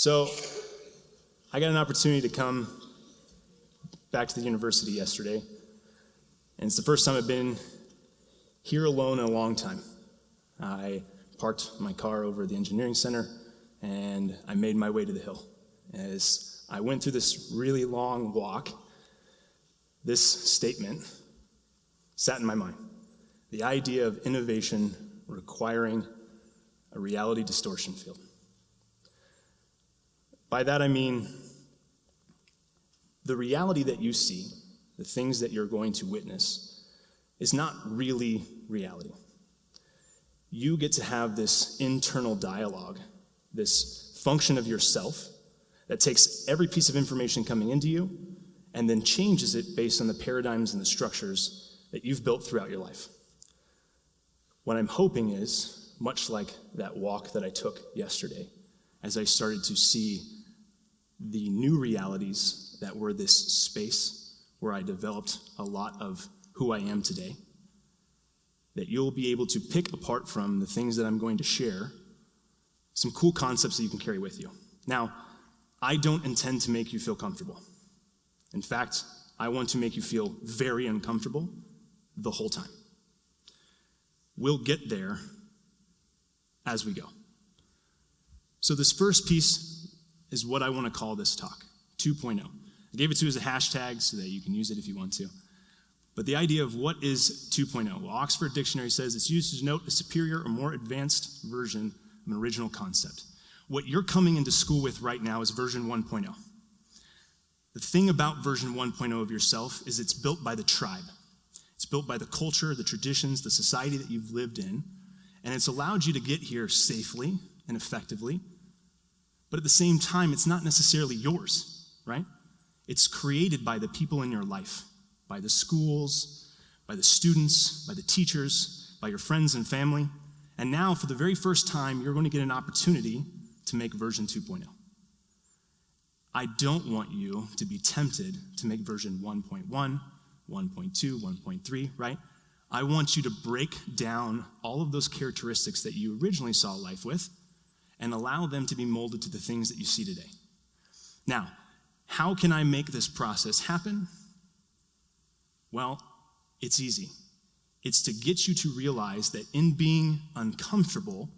So I got an opportunity to come back to the university yesterday, and it's the first time I've been here alone in a long time. I parked my car over at the engineering center, and I made my way to the hill. As I went through this really long walk, this statement sat in my mind. The idea of innovation requiring a reality distortion field. By that I mean, the reality that you see, the things that you're going to witness, is not really reality. You get to have this internal dialogue, this function of yourself that takes every piece of information coming into you and then changes it based on the paradigms and the structures that you've built throughout your life. What I'm hoping is, much like that walk that I took yesterday, as I started to see the new realities that were this space where I developed a lot of who I am today, that you'll be able to pick apart from the things that I'm going to share some cool concepts that you can carry with you. Now, I don't intend to make you feel comfortable. In fact, I want to make you feel very uncomfortable the whole time. We'll get there as we go. So this first piece is what I want to call this talk, 2.0. I gave it to you as a hashtag so that you can use it if you want to. But the idea of what is 2.0? Well, Oxford Dictionary says it's used to denote a superior or more advanced version of an original concept. What you're coming into school with right now is version 1.0. The thing about version 1.0 of yourself is it's built by the tribe. It's built by the culture, the traditions, the society that you've lived in, and it's allowed you to get here safely and effectively. But at the same time, it's not necessarily yours, right? It's created by the people in your life, by the schools, by the students, by the teachers, by your friends and family. And now, for the very first time, you're going to get an opportunity to make version 2.0. I don't want you to be tempted to make version 1.1, 1.2, 1.3, right? I want you to break down all of those characteristics that you originally saw life with and allow them to be molded to the things that you see today. Now, how can I make this process happen? Well, it's easy. It's to get you to realize that in being uncomfortable,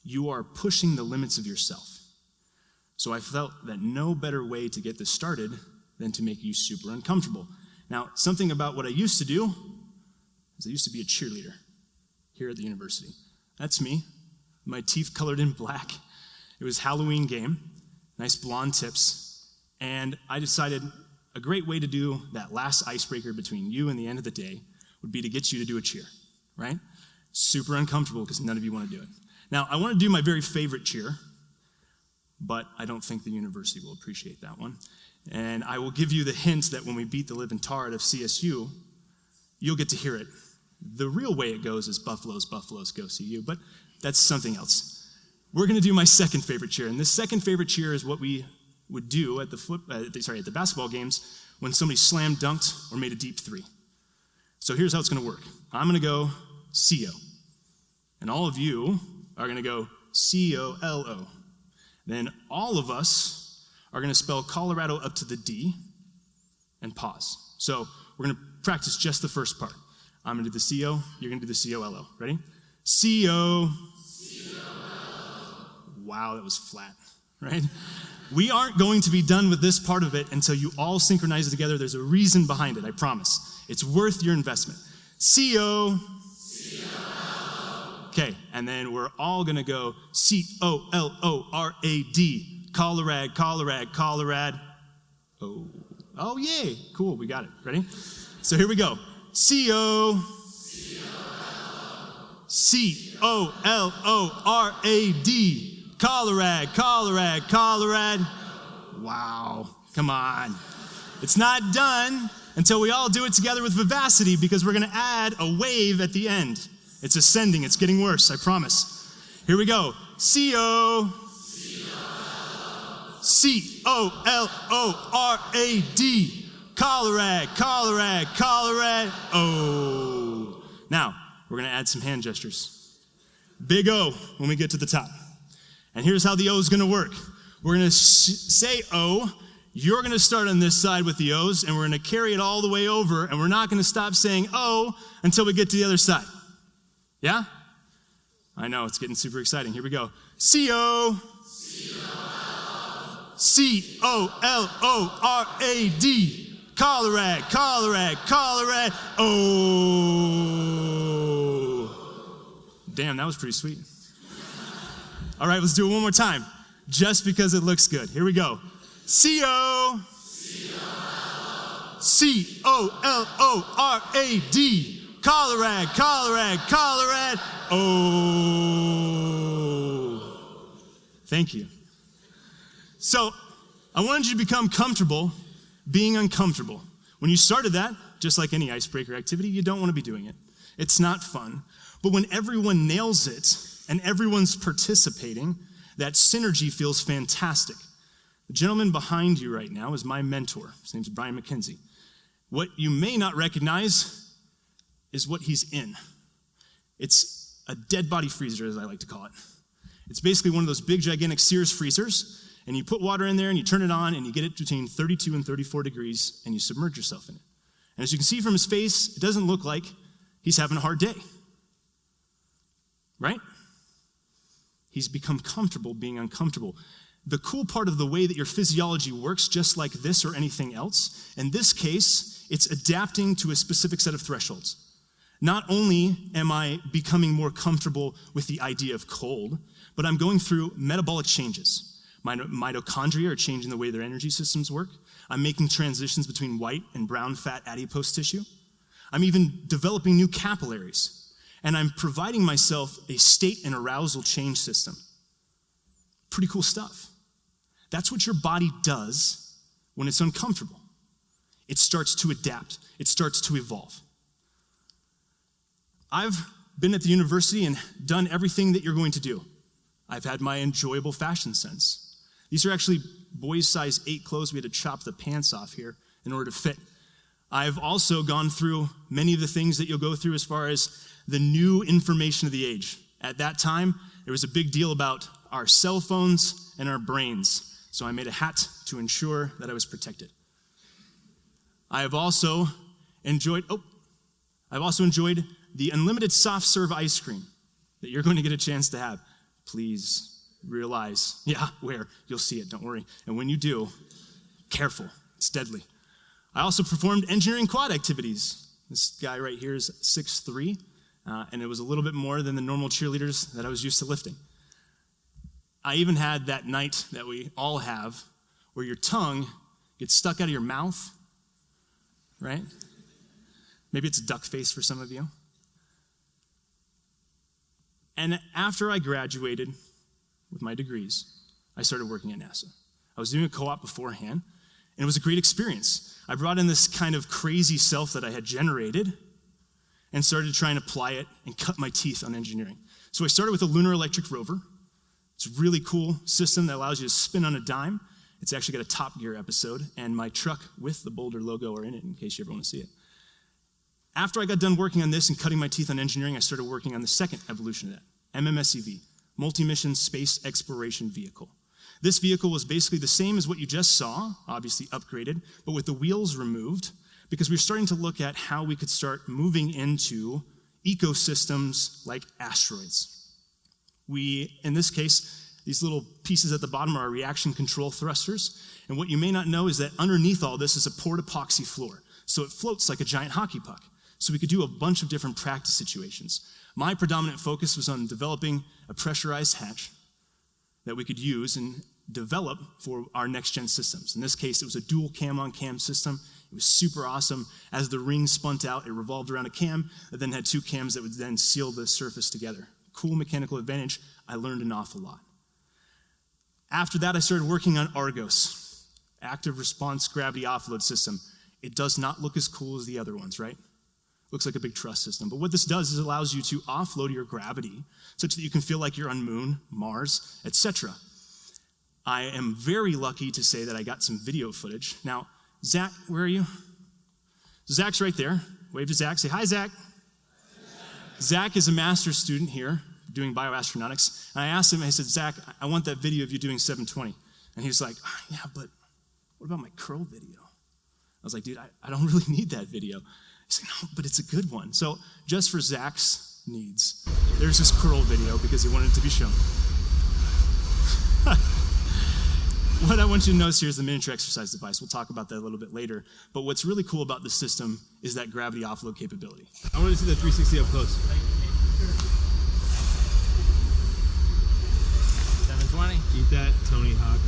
you are pushing the limits of yourself. So I felt that no better way to get this started than to make you super uncomfortable. Now, something about what I used to do is I used to be a cheerleader here at the university. That's me, my teeth colored in black. It was Halloween game, nice blonde tips, and I decided a great way to do that last icebreaker between you and the end of the day would be to get you to do a cheer, right? Super uncomfortable because none of you want to do it. Now, I want to do my very favorite cheer, but I don't think the university will appreciate that one. And I will give you the hint that when we beat the living tar out of CSU, you'll get to hear it. The real way it goes is Buffaloes, Buffaloes, go CU, but that's something else. We're going to do my second favorite cheer, and this second favorite cheer is what we would do at the basketball games when somebody slam dunked or made a deep three. So here's how it's going to work. I'm going to go CO, and all of you are going to go COLO. Then all of us are going to spell Colorado up to the D and pause. So we're going to practice just the first part. I'm going to do the CO, you're going to do the COLO. Ready? CO. Wow, that was flat, right? We aren't going to be done with this part of it until you all synchronize it together. There's a reason behind it, I promise. It's worth your investment. CO. Okay, and then we're all going to go C-O-L-O-R-A-D. Colorad, Colorad, Colorad. Oh, yay. Cool, we got it. Ready? So here we go. C-O. C-O-L-O-R-A-D. Colorad, Colorad, Colorad. Wow, come on. It's not done until we all do it together with vivacity because we're going to add a wave at the end. It's ascending. It's getting worse, I promise. Here we go. C-O. C-O-L-O-R-A-D. Colorad, Colorad, Colorad. Oh. Now, we're going to add some hand gestures. Big O when we get to the top. And here's how the O is going to work. We're going to say O. You're going to start on this side with the O's, and we're going to carry it all the way over, and we're not going to stop saying O until we get to the other side. Yeah? I know, it's getting super exciting. Here we go. C-O. C-O-L-O-R-A-D. Colorad, Colorad, Colorad. Oh. Damn, that was pretty sweet. All right, let's do it one more time, just because it looks good. Here we go. C-O. C-O-L-O-R-A-D. Colorad, Colorad, Colorad. Oh. Thank you. So, I wanted you to become comfortable being uncomfortable. When you started that, just like any icebreaker activity, you don't want to be doing it. It's not fun. But when everyone nails it and everyone's participating, that synergy feels fantastic. The gentleman behind you right now is my mentor. His name's Brian McKenzie. What you may not recognize is what he's in. It's a dead body freezer, as I like to call it. It's basically one of those big, gigantic Sears freezers, and you put water in there and you turn it on and you get it between 32 and 34 degrees and you submerge yourself in it. And as you can see from his face, it doesn't look like he's having a hard day. Right? He's become comfortable being uncomfortable. The cool part of the way that your physiology works, just like this or anything else, in this case, it's adapting to a specific set of thresholds. Not only am I becoming more comfortable with the idea of cold, but I'm going through metabolic changes. My mitochondria are changing the way their energy systems work. I'm making transitions between white and brown fat adipose tissue. I'm even developing new capillaries. And I'm providing myself a state and arousal change system. Pretty cool stuff. That's what your body does when it's uncomfortable. It starts to adapt. It starts to evolve. I've been at the university and done everything that you're going to do. I've had my enjoyable fashion sense. These are actually boys size 8 clothes. We had to chop the pants off here in order to fit. I've also gone through many of the things that you'll go through as far as the new information of the age. At that time, there was a big deal about our cell phones and our brains. So I made a hat to ensure that I was protected. I have also enjoyed the unlimited soft serve ice cream that you're going to get a chance to have. Please realize, where? You'll see it, don't worry. And when you do, careful, it's deadly. I also performed engineering quad activities. This guy right here is 6'3", and it was a little bit more than the normal cheerleaders that I was used to lifting. I even had that night that we all have where your tongue gets stuck out of your mouth, right? Maybe it's duck face for some of you. And after I graduated with my degrees, I started working at NASA. I was doing a co-op beforehand, and it was a great experience. I brought in this kind of crazy self that I had generated and started to try and apply it and cut my teeth on engineering. So I started with a lunar electric rover. It's a really cool system that allows you to spin on a dime. It's actually got a Top Gear episode, and my truck with the Boulder logo are in it in case you ever want to see it. After I got done working on this and cutting my teeth on engineering, I started working on the second evolution of that, MMSEV, Multi-Mission Space Exploration Vehicle. This vehicle was basically the same as what you just saw, obviously upgraded, but with the wheels removed, because we were starting to look at how we could start moving into ecosystems like asteroids. In this case, these little pieces at the bottom are our reaction control thrusters, and what you may not know is that underneath all this is a poured epoxy floor, so it floats like a giant hockey puck. So we could do a bunch of different practice situations. My predominant focus was on developing a pressurized hatch that we could use and develop for our next-gen systems. In this case, it was a dual cam-on-cam system. It was super awesome. As the ring spun out, it revolved around a cam that then had 2 cams that would then seal the surface together. Cool mechanical advantage. I learned an awful lot. After that, I started working on Argos, active response gravity offload system. It does not look as cool as the other ones, right? Looks like a big truss system. But what this does is it allows you to offload your gravity such that you can feel like you're on Moon, Mars, etc. I am very lucky to say that I got some video footage. Now, Zach, where are you? Zach's right there. Wave to Zach. Say, hi, Zach. Zach is a master's student here doing bioastronautics. And I asked him, I said, Zach, I want that video of you doing 720. And he was like, yeah, but what about my curl video? I was like, dude, I don't really need that video. He's like, no, but it's a good one. So just for Zach's needs, there's this curl video because he wanted it to be shown. What I want you to notice here is the miniature exercise device. We'll talk about that a little bit later. But what's really cool about this system is that gravity offload capability. I want to see the 360 up close. 720. Eat that, Tony Hawk.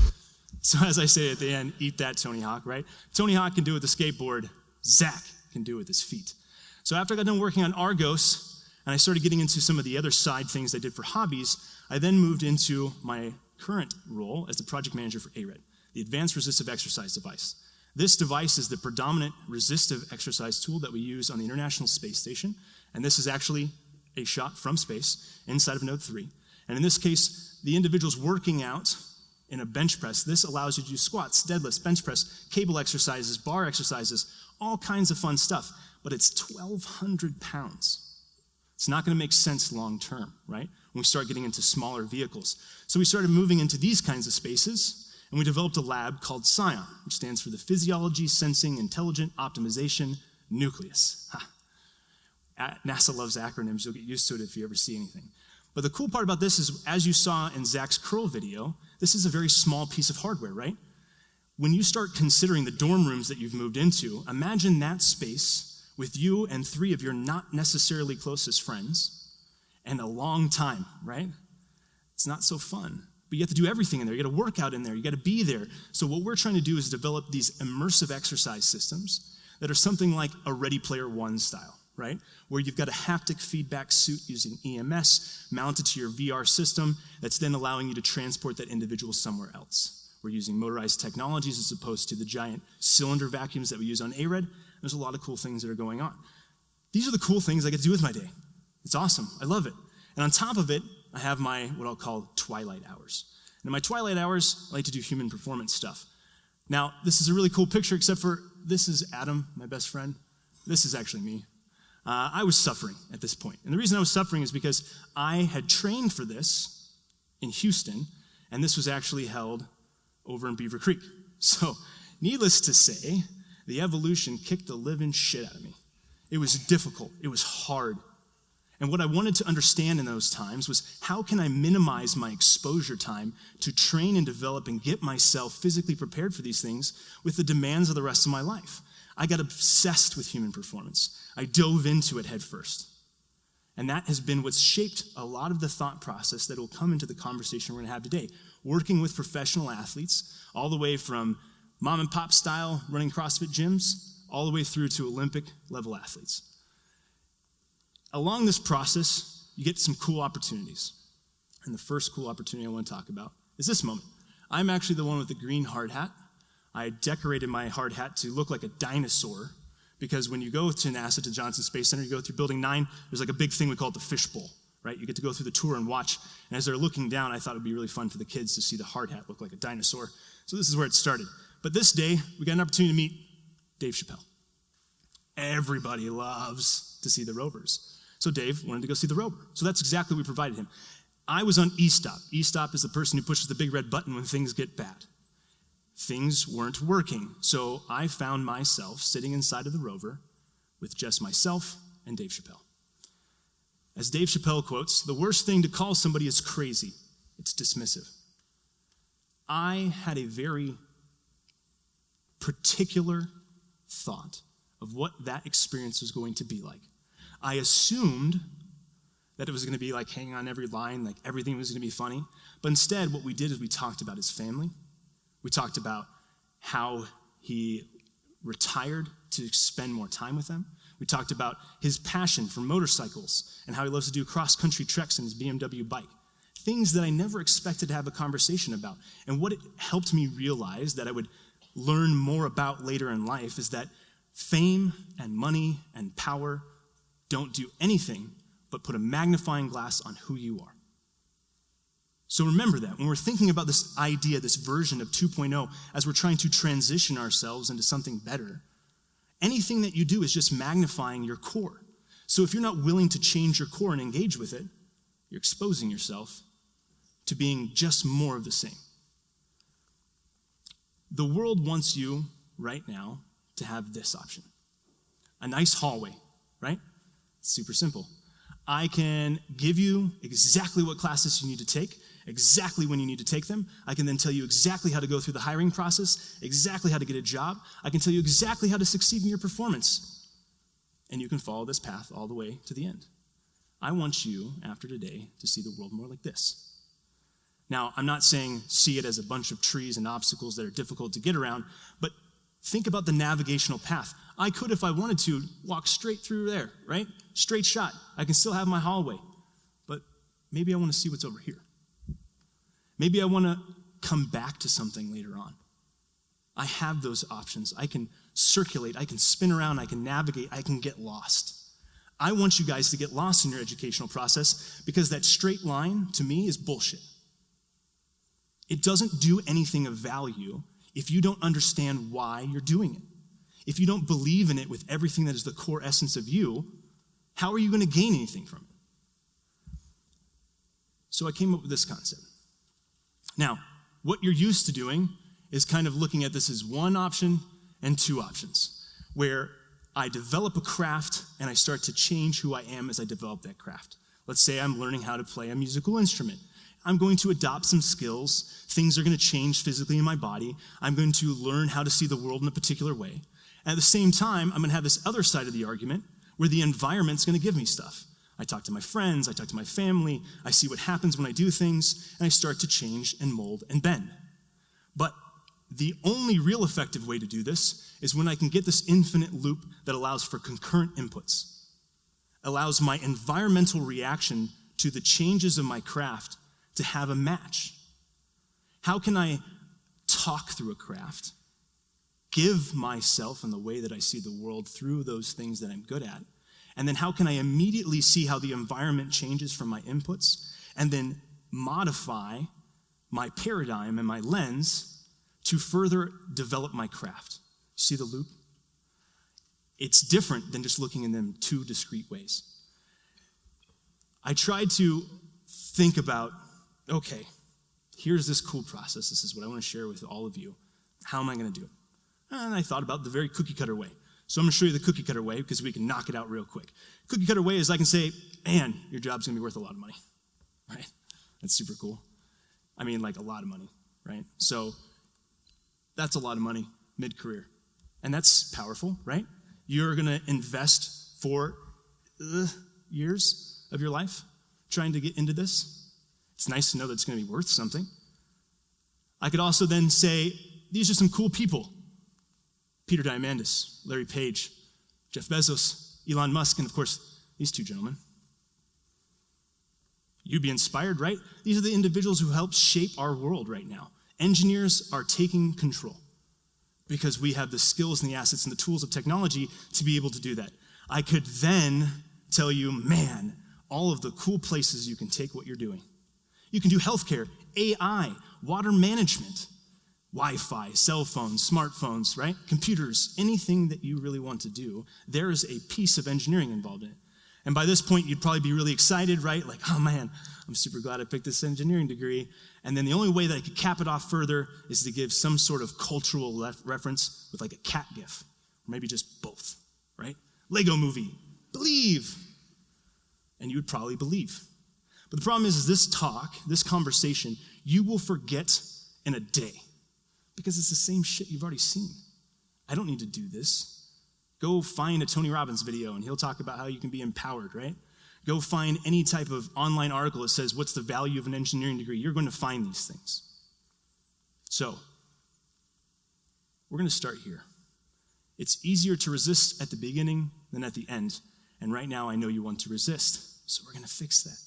So as I say at the end, eat that, Tony Hawk, right? Tony Hawk can do it with the skateboard. Zach can do it with his feet. So after I got done working on Argos, and I started getting into some of the other side things I did for hobbies, I then moved into my current role as the project manager for ARED, the Advanced Resistive Exercise Device. This device is the predominant resistive exercise tool that we use on the International Space Station, and this is actually a shot from space inside of Node 3. And in this case, the individual's working out in a bench press. This allows you to do squats, deadlifts, bench press, cable exercises, bar exercises, all kinds of fun stuff, but it's 1,200 pounds. It's not going to make sense long term, right? When we start getting into smaller vehicles. So we started moving into these kinds of spaces, and we developed a lab called SCION, which stands for the Physiology, Sensing, Intelligent Optimization Nucleus. NASA loves acronyms. You'll get used to it if you ever see anything. But the cool part about this is, as you saw in Zach's curl video, this is a very small piece of hardware, right? When you start considering the dorm rooms that you've moved into, imagine that space with you and 3 of your not necessarily closest friends and a long time, right? It's not so fun. But you have to do everything in there. You got to work out in there. You got to be there. So what we're trying to do is develop these immersive exercise systems that are something like a Ready Player One style, right? Where you've got a haptic feedback suit using EMS mounted to your VR system that's then allowing you to transport that individual somewhere else. We're using motorized technologies as opposed to the giant cylinder vacuums that we use on ARED. There's a lot of cool things that are going on. These are the cool things I get to do with my day. It's awesome. I love it. And on top of it, I have my, what I'll call twilight hours. And in my twilight hours, I like to do human performance stuff. Now, this is a really cool picture, except for this is Adam, my best friend. This is actually me. I was suffering at this point. And the reason I was suffering is because I had trained for this in Houston, and this was actually held over in Beaver Creek. So, needless to say, the evolution kicked the living shit out of me. It was difficult. It was hard. And what I wanted to understand in those times was, how can I minimize my exposure time to train and develop and get myself physically prepared for these things with the demands of the rest of my life? I got obsessed with human performance. I dove into it head first. And that has been what's shaped a lot of the thought process that will come into the conversation we're going to have today. Working with professional athletes, all the way from mom and pop style running CrossFit gyms, all the way through to Olympic level athletes. Along this process, you get some cool opportunities. And the first cool opportunity I want to talk about is this moment. I'm actually the one with the green hard hat. I decorated my hard hat to look like a dinosaur, because when you go to NASA, to Johnson Space Center, you go through Building 9, there's like a big thing we call it the fishbowl, right? You get to go through the tour and watch. And as they're looking down, I thought it would be really fun for the kids to see the hard hat look like a dinosaur. So this is where it started. But this day, we got an opportunity to meet Dave Chappelle. Everybody loves to see the Rovers. So Dave wanted to go see the Rover. So that's exactly what we provided him. I was on E-Stop. E-Stop is the person who pushes the big red button when things get bad. Things weren't working. So I found myself sitting inside of the Rover with just myself and Dave Chappelle. As Dave Chappelle quotes, the worst thing to call somebody is crazy. It's dismissive. I had a very particular thought of what that experience was going to be like. I assumed that it was going to be like hanging on every line, like everything was going to be funny. But instead, what we did is we talked about his family. We talked about how he retired to spend more time with them. We talked about his passion for motorcycles and how he loves to do cross-country treks in his BMW bike. Things that I never expected to have a conversation about. And what it helped me realize that I would learn more about later in life is that fame and money and power don't do anything but put a magnifying glass on who you are. So remember that when we're thinking about this idea, this version of 2.0, as we're trying to transition ourselves into something better, anything that you do is just magnifying your core. So if you're not willing to change your core and engage with it, you're exposing yourself to being just more of the same. The world wants you right now to have this option. A nice hallway, right? It's super simple. I can give you exactly what classes you need to take, exactly when you need to take them. I can then tell you exactly how to go through the hiring process, exactly how to get a job. I can tell you exactly how to succeed in your performance. And you can follow this path all the way to the end. I want you, after today, to see the world more like this. Now, I'm not saying see it as a bunch of trees and obstacles that are difficult to get around, but think about the navigational path. I could, if I wanted to, walk straight through there, right? Straight shot. I can still have my hallway. But maybe I want to see what's over here. Maybe I want to come back to something later on. I have those options. I can circulate. I can spin around. I can navigate. I can get lost. I want you guys to get lost in your educational process because that straight line, to me, is bullshit. It doesn't do anything of value if you don't understand why you're doing it. If you don't believe in it with everything that is the core essence of you, how are you going to gain anything from it? So I came up with this concept. Now, what you're used to doing is kind of looking at this as one option and two options, where I develop a craft and I start to change who I am as I develop that craft. Let's say I'm learning how to play a musical instrument. I'm going to adopt some skills. Things are going to change physically in my body. I'm going to learn how to see the world in a particular way. At the same time, I'm going to have this other side of the argument where the environment's going to give me stuff. I talk to my friends, I talk to my family, I see what happens when I do things, and I start to change and mold and bend. But the only real effective way to do this is when I can get this infinite loop that allows for concurrent inputs, allows my environmental reaction to the changes of my craft to have a match. How can I talk through a craft, give myself and the way that I see the world through those things that I'm good at, and then how can I immediately see how the environment changes from my inputs, and then modify my paradigm and my lens to further develop my craft? See the loop? It's different than just looking in them two discrete ways. I tried to think about, okay, here's this cool process. This is what I want to share with all of you. How am I going to do it? And I thought about the very cookie cutter way. So I'm going to show you the cookie cutter way because we can knock it out real quick. Cookie cutter way is I can say, man, your job's going to be worth a lot of money, right? That's super cool. I mean, like a lot of money, right? So that's a lot of money mid-career. And that's powerful, right? You're going to invest 4 years of your life trying to get into this. It's nice to know that it's going to be worth something. I could also then say, these are some cool people. Peter Diamandis, Larry Page, Jeff Bezos, Elon Musk, and of course, these two gentlemen. You'd be inspired, right? These are the individuals who help shape our world right now. Engineers are taking control because we have the skills and the assets and the tools of technology to be able to do that. I could then tell you, man, all of the cool places you can take what you're doing. You can do healthcare, AI, water management, Wi-Fi, cell phones, smartphones, right? Computers, anything that you really want to do, there is a piece of engineering involved in it. And by this point, you'd probably be really excited, right? Like, oh man, I'm super glad I picked this engineering degree. And then the only way that I could cap it off further is to give some sort of cultural reference with like a cat gif, or maybe just both, right? Lego movie, believe. And you would probably believe. But the problem is this talk, this conversation, you will forget in a day because it's the same shit you've already seen. I don't need to do this. Go find a Tony Robbins video and he'll talk about how you can be empowered, right? Go find any type of online article that says what's the value of an engineering degree. You're going to find these things. So, we're going to start here. It's easier to resist at the beginning than at the end. And right now I know you want to resist. So we're going to fix that.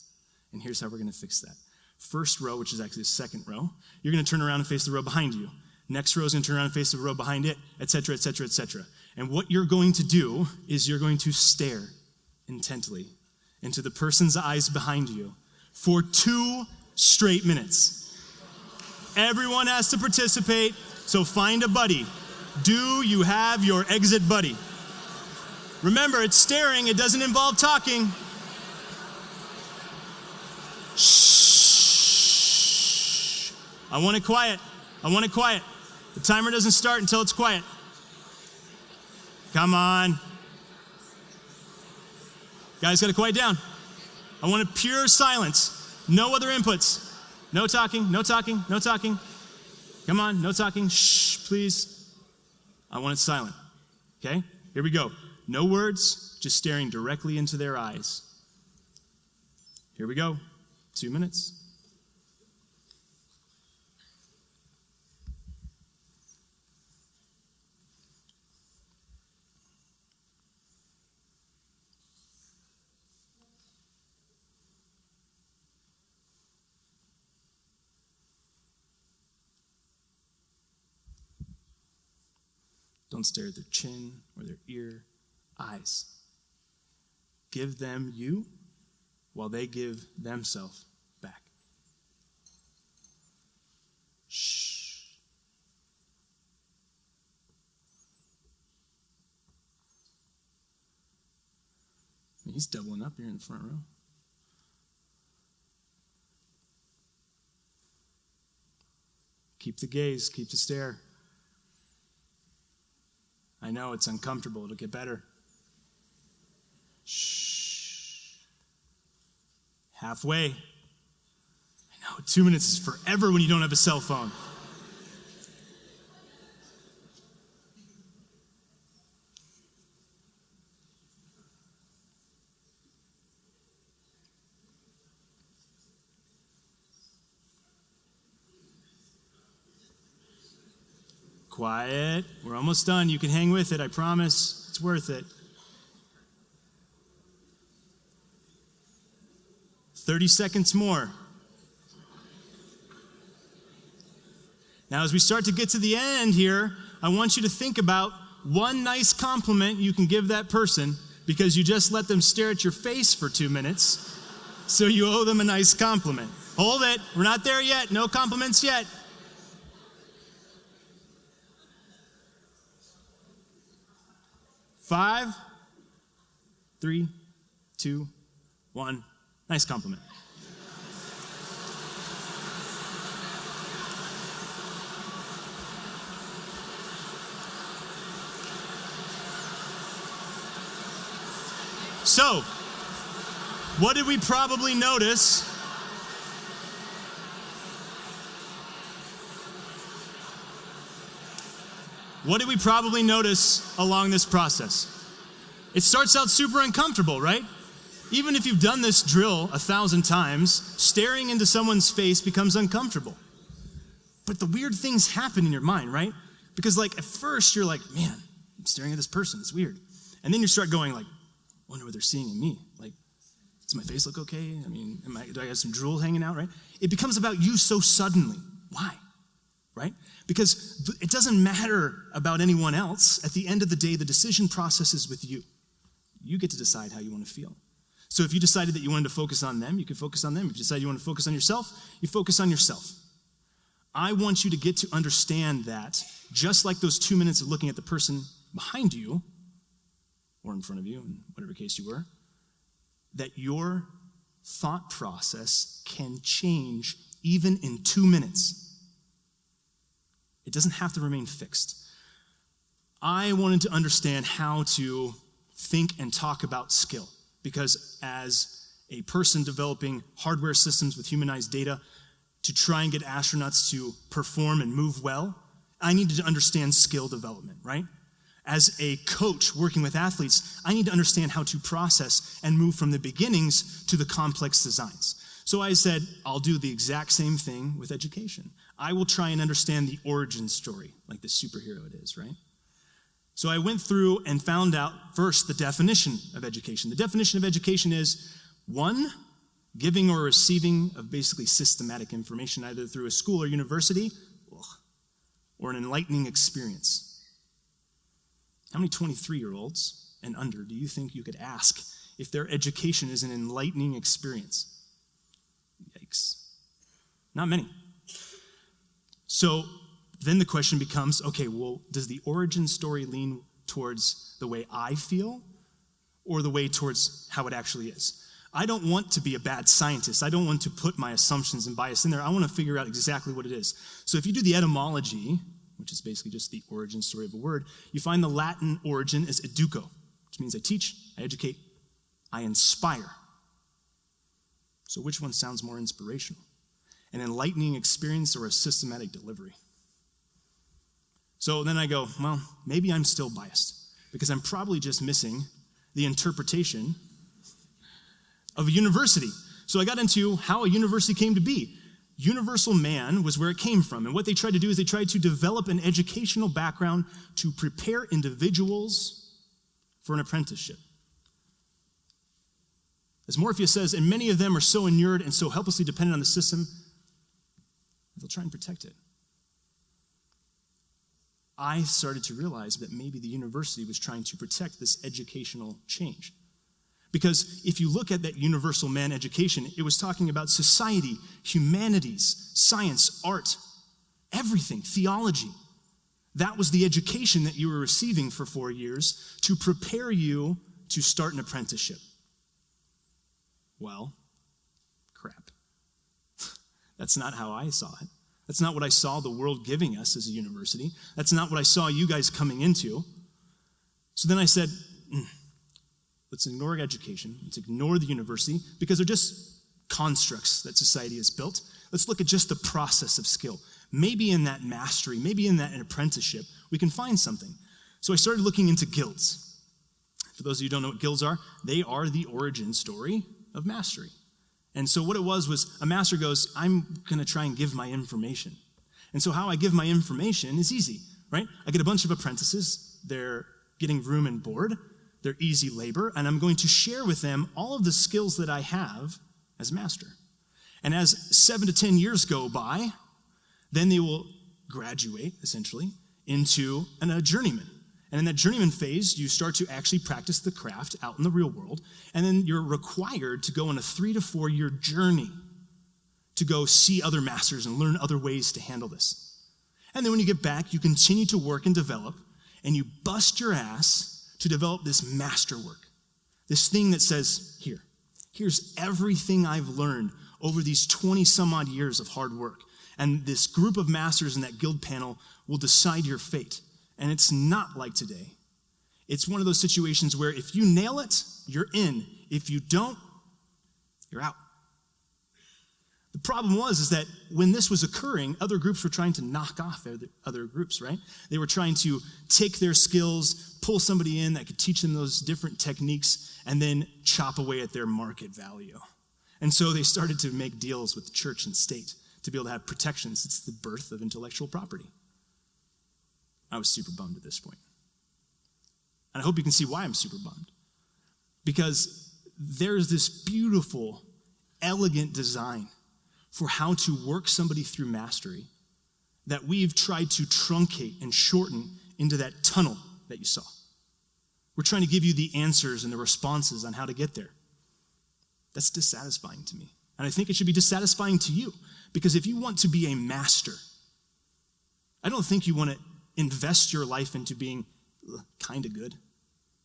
And here's how we're going to fix that. First row, which is actually the second row, you're going to turn around and face the row behind you. Next row is going to turn around and face the row behind it, et cetera, et cetera, et cetera. And what you're going to do is you're going to stare intently into the person's eyes behind you for 2 straight minutes. Everyone has to participate, so find a buddy. Do you have your exit buddy? Remember, it's staring, it doesn't involve talking. Shh. I want it quiet. The timer doesn't start until it's quiet. Come on. Guys, got to quiet down. I want a pure silence. No other inputs. No talking, no talking, no talking. Come on, no talking. Shh, please. I want it silent. Okay? Here we go. No words, just staring directly into their eyes. Here we go. 2 minutes. Don't stare at their chin or their ear. Eyes. Give them you while they give themselves back. Shh. He's doubling up here in the front row. Keep the gaze, keep the stare. I know it's uncomfortable. It'll get better. Shh. Halfway. I know 2 minutes is forever when you don't have a cell phone. Quiet. We're almost done. You can hang with it, I promise. It's worth it. 30 seconds more. Now, as we start to get to the end here, I want you to think about one nice compliment you can give that person because you just let them stare at your face for 2 minutes, so you owe them a nice compliment. Hold it. We're not there yet. No compliments yet. 5, 3, 2, 1. Nice compliment. So, what did we probably notice? What did we probably notice along this process? It starts out super uncomfortable, right? Even if you've done this drill 1,000 times, staring into someone's face becomes uncomfortable. But the weird things happen in your mind, right? Because at first you're like, man, I'm staring at this person, it's weird. And then you start going wonder what they're seeing in me. Does my face look okay? I mean, do I have some drool hanging out, right? It becomes about you so suddenly. Why? Right? Because it doesn't matter about anyone else. At the end of the day, the decision process is with you. You get to decide how you want to feel. So if you decided that you wanted to focus on them, you can focus on them. If you decide you want to focus on yourself, you focus on yourself. I want you to get to understand that just like those 2 minutes of looking at the person behind you, or in front of you, in whatever case you were, that your thought process can change even in 2 minutes. It doesn't have to remain fixed. I wanted to understand how to think and talk about skill, because as a person developing hardware systems with humanized data to try and get astronauts to perform and move well, I needed to understand skill development, right? As a coach working with athletes, I need to understand how to process and move from the beginnings to the complex designs. So I said, I'll do the exact same thing with education. I will try and understand the origin story, like the superhero it is, right? So I went through and found out first the definition of education. The definition of education is, 1, giving or receiving of basically systematic information, either through a school or university, or an enlightening experience. How many 23-year-olds and under do you think you could ask if their education is an enlightening experience? Yikes. Not many. So then the question becomes, okay, well, does the origin story lean towards the way I feel or the way towards how it actually is? I don't want to be a bad scientist. I don't want to put my assumptions and bias in there. I want to figure out exactly what it is. So if you do the etymology, which is basically just the origin story of a word, you find the Latin origin is educo, which means I teach, I educate, I inspire. So which one sounds more inspirational? An enlightening experience or a systematic delivery? So then I go, well, maybe I'm still biased because I'm probably just missing the interpretation of a university. So I got into how a university came to be. Universal man was where it came from. And what they tried to do is they tried to develop an educational background to prepare individuals for an apprenticeship. As Morpheus says, and many of them are so inured and so helplessly dependent on the system, they'll try and protect it. I started to realize that maybe the university was trying to protect this educational change. Because if you look at that universal man education, it was talking about society, humanities, science, art, everything, theology. That was the education that you were receiving for 4 years to prepare you to start an apprenticeship. Well, crap. That's not how I saw it. That's not what I saw the world giving us as a university. That's not what I saw you guys coming into. So then I said, let's ignore education. Let's ignore the university because they're just constructs that society has built. Let's look at just the process of skill. Maybe in that mastery, maybe in that apprenticeship, we can find something. So I started looking into guilds. For those of you who don't know what guilds are, they are the origin story of mastery. And so what it was a master goes, I'm going to try and give my information. And so how I give my information is easy, right? I get a bunch of apprentices. They're getting room and board. They're easy labor. And I'm going to share with them all of the skills that I have as master. And as 7 to 10 years go by, then they will graduate, essentially, into a journeyman. And in that journeyman phase, you start to actually practice the craft out in the real world. And then you're required to go on a 3 to 4 year journey to go see other masters and learn other ways to handle this. And then when you get back, you continue to work and develop, and you bust your ass to develop this masterwork. This thing that says, here's everything I've learned over these 20 some odd years of hard work. And this group of masters in that guild panel will decide your fate. And it's not like today. It's one of those situations where if you nail it, you're in. If you don't, you're out. The problem is that when this was occurring, other groups were trying to knock off other groups, right? They were trying to take their skills, pull somebody in that could teach them those different techniques, and then chop away at their market value. And so they started to make deals with the church and state to be able to have protections. It's the birth of intellectual property. I was super bummed at this point. And I hope you can see why I'm super bummed. Because there's this beautiful, elegant design for how to work somebody through mastery that we've tried to truncate and shorten into that tunnel that you saw. We're trying to give you the answers and the responses on how to get there. That's dissatisfying to me. And I think it should be dissatisfying to you. Because if you want to be a master, I don't think you want to invest your life into being kind of good,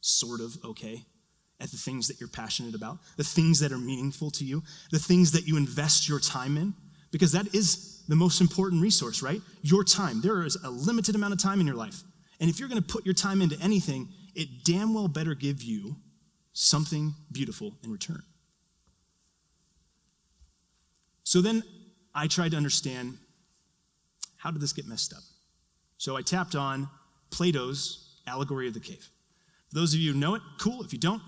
sort of okay, at the things that you're passionate about, the things that are meaningful to you, the things that you invest your time in, because that is the most important resource, right? Your time. There is a limited amount of time in your life. And if you're going to put your time into anything, it damn well better give you something beautiful in return. So then I tried to understand, how did this get messed up? So I tapped on Plato's allegory of the cave. For those of you who know it, cool. If you don't,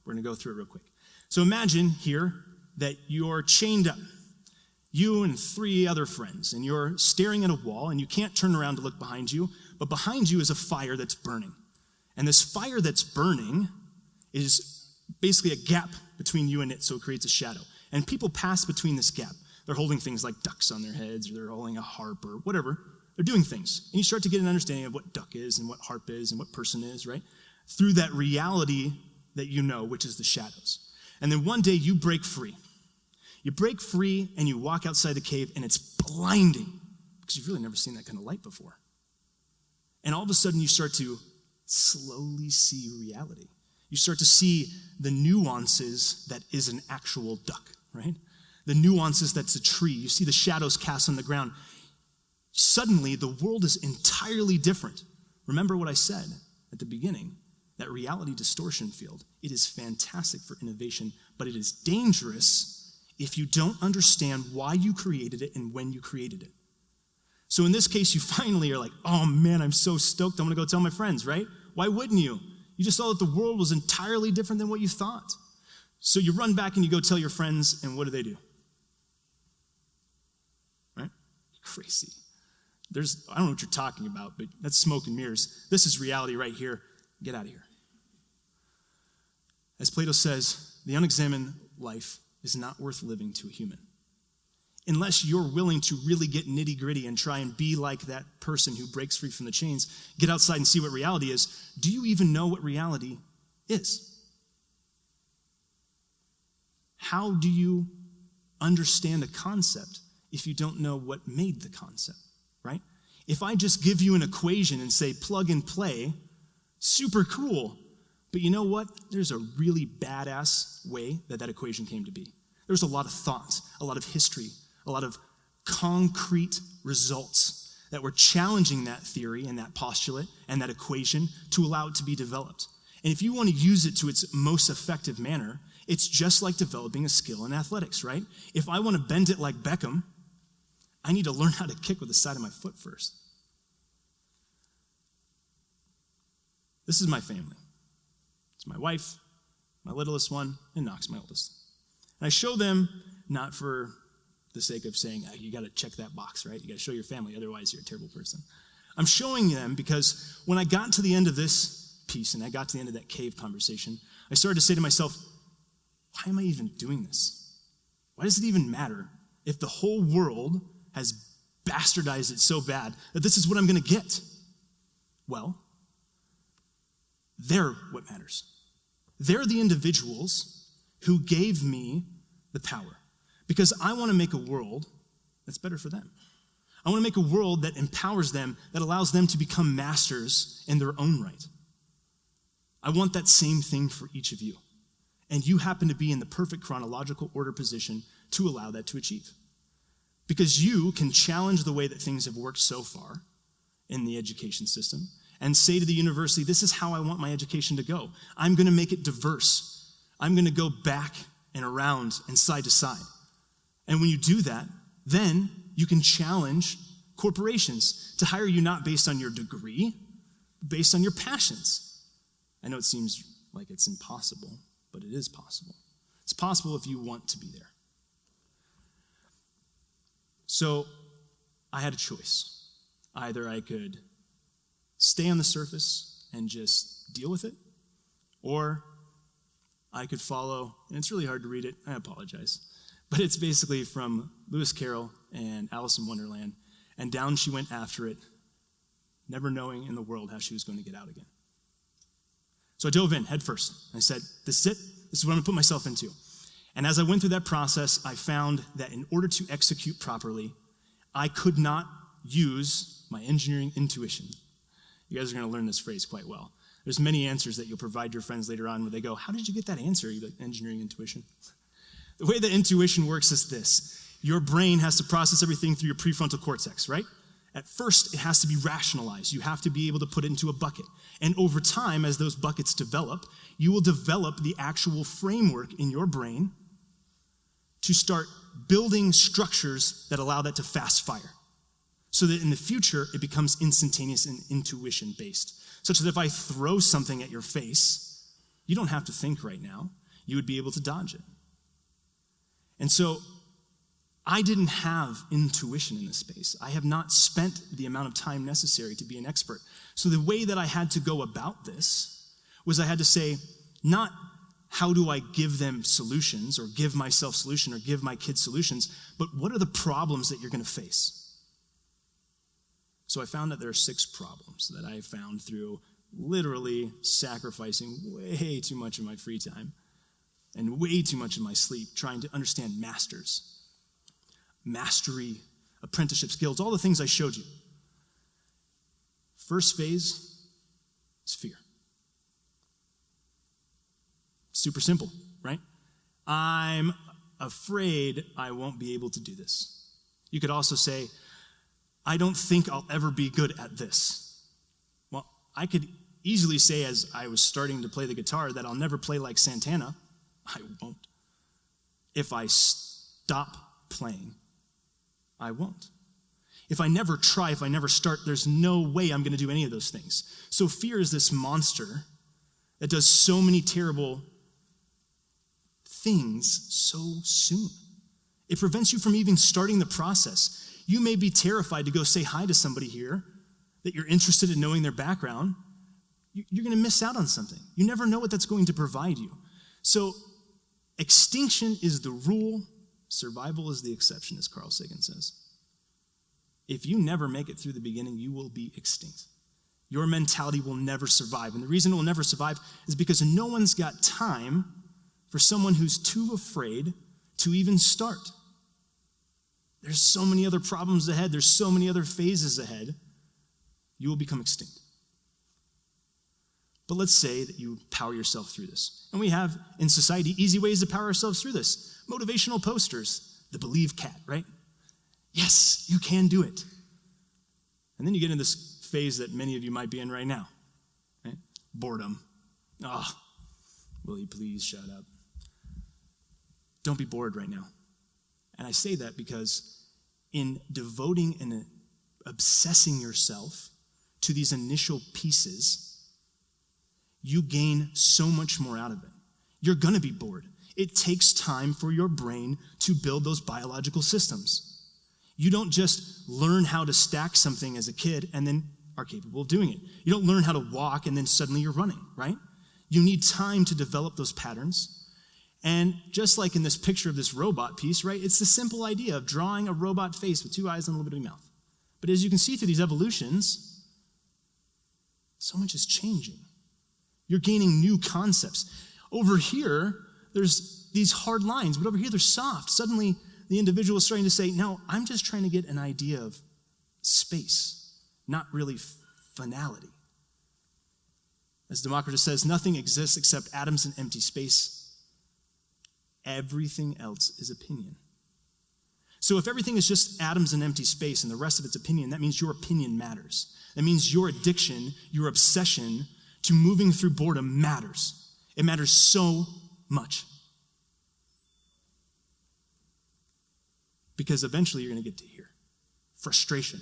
we're going to go through it real quick. So imagine here that you're chained up, you and 3 other friends, and you're staring at a wall, and you can't turn around to look behind you, but behind you is a fire that's burning. And this fire that's burning is basically a gap between you and it, so it creates a shadow. And people pass between this gap. They're holding things like ducks on their heads, or they're holding a harp, or whatever. They're doing things. And you start to get an understanding of what duck is and what harp is and what person is, right? Through that reality that you know, which is the shadows. And then one day you break free. You break free and you walk outside the cave and it's blinding because you've really never seen that kind of light before. And all of a sudden you start to slowly see reality. You start to see the nuances that is an actual duck, right? The nuances that's a tree. You see the shadows cast on the ground. suddenly the world is entirely different. Remember what I said at the beginning, that reality distortion field. It is fantastic for innovation, but it is dangerous if you don't understand why you created it and when you created it. So in this case, you finally are like, oh man, I'm so stoked, I'm gonna go tell my friends, right? Why wouldn't you? You just saw that the world was entirely different than what you thought. So you run back and you go tell your friends, and what do? Right? Crazy. I don't know what you're talking about, but that's smoke and mirrors. This is reality right here. Get out of here. As Plato says, the unexamined life is not worth living to a human. Unless you're willing to really get nitty-gritty and try and be like that person who breaks free from the chains, get outside and see what reality is, do you even know what reality is? How do you understand a concept if you don't know what made the concept, right? If I just give you an equation and say plug and play, super cool. But you know what? There's a really badass way that equation came to be. There's a lot of thought, a lot of history, a lot of concrete results that were challenging that theory and that postulate and that equation to allow it to be developed. And if you want to use it to its most effective manner, it's just like developing a skill in athletics, right? If I want to bend it like Beckham, I need to learn how to kick with the side of my foot first. This is my family. It's my wife, my littlest one, and Knox, my oldest. And I show them not for the sake of saying, oh, you got to check that box, right? You got to show your family, otherwise you're a terrible person. I'm showing them because when I got to the end of this piece and I got to the end of that cave conversation, I started to say to myself, why am I even doing this? Why does it even matter if the whole world has bastardized it so bad that this is what I'm going to get? Well, they're what matters. They're the individuals who gave me the power. Because I want to make a world that's better for them. I want to make a world that empowers them, that allows them to become masters in their own right. I want that same thing for each of you. And you happen to be in the perfect chronological order position to allow that to achieve. Because you can challenge the way that things have worked so far in the education system and say to the university, this is how I want my education to go. I'm going to make it diverse. I'm going to go back and around and side to side. And when you do that, then you can challenge corporations to hire you not based on your degree, based on your passions. I know it seems like it's impossible, but it is possible. It's possible if you want to be there. So I had a choice. Either I could stay on the surface and just deal with it, or I could follow, and it's really hard to read it, I apologize, but it's basically from Lewis Carroll and Alice in Wonderland, and down she went after it, never knowing in the world how she was going to get out again. So I dove in head first. I said, this is it. This is what I'm going to put myself into. And as I went through that process, I found that in order to execute properly, I could not use my engineering intuition. You guys are going to learn this phrase quite well. There's many answers that you'll provide your friends later on where they go, how did you get that answer? You're like, engineering intuition. The way that intuition works is this. Your brain has to process everything through your prefrontal cortex, right? At first, it has to be rationalized. You have to be able to put it into a bucket. And over time, as those buckets develop, you will develop the actual framework in your brain to start building structures that allow that to fast fire. So that in the future, it becomes instantaneous and intuition-based. Such that if I throw something at your face, you don't have to think right now. You would be able to dodge it. And so I didn't have intuition in this space. I have not spent the amount of time necessary to be an expert. So the way that I had to go about this was I had to say, not how do I give them solutions or give myself solution or give my kids solutions, but what are the problems that you're going to face? So I found that there are 6 problems that I found through literally sacrificing way too much of my free time and way too much of my sleep trying to understand masters, mastery, apprenticeship skills, all the things I showed you. First phase is fear. Super simple, right? I'm afraid I won't be able to do this. You could also say, I don't think I'll ever be good at this. Well, I could easily say as I was starting to play the guitar that I'll never play like Santana. I won't. If I stop playing, I won't. If I never try, if I never start, there's no way I'm going to do any of those things. So fear is this monster that does so many terrible things so soon. It prevents you from even starting the process. You may be terrified to go say hi to somebody here, that you're interested in knowing their background. You're going to miss out on something. You never know what that's going to provide you. So extinction is the rule, survival is the exception, as Carl Sagan says. If you never make it through the beginning, you will be extinct. Your mentality will never survive. And the reason it will never survive is because no one's got time for someone who's too afraid to even start. There's so many other problems ahead. There's so many other phases ahead. You will become extinct. But let's say that you power yourself through this. And we have, in society, easy ways to power ourselves through this. Motivational posters, the believe cat, right? Yes, you can do it. And then you get in this phase that many of you might be in right now, right? Boredom. Will you please shut up? Don't be bored right now. And I say that because in devoting and obsessing yourself to these initial pieces, you gain so much more out of it. You're going to be bored. It takes time for your brain to build those biological systems. You don't just learn how to stack something as a kid and then are capable of doing it. You don't learn how to walk and then suddenly you're running, right? You need time to develop those patterns. And just like in this picture of this robot piece, right? It's the simple idea of drawing a robot face with 2 eyes and a little bit of a mouth. But as you can see through these evolutions, so much is changing. You're gaining new concepts. Over here, there's these hard lines, but over here they're soft. Suddenly, the individual is starting to say, no, I'm just trying to get an idea of space, not really finality. As Democritus says, nothing exists except atoms and empty space. Everything else is opinion. So if everything is just atoms and empty space and the rest of it's opinion, that means your opinion matters. That means your addiction, your obsession to moving through boredom matters. It matters so much. Because eventually you're going to get to here. Frustration.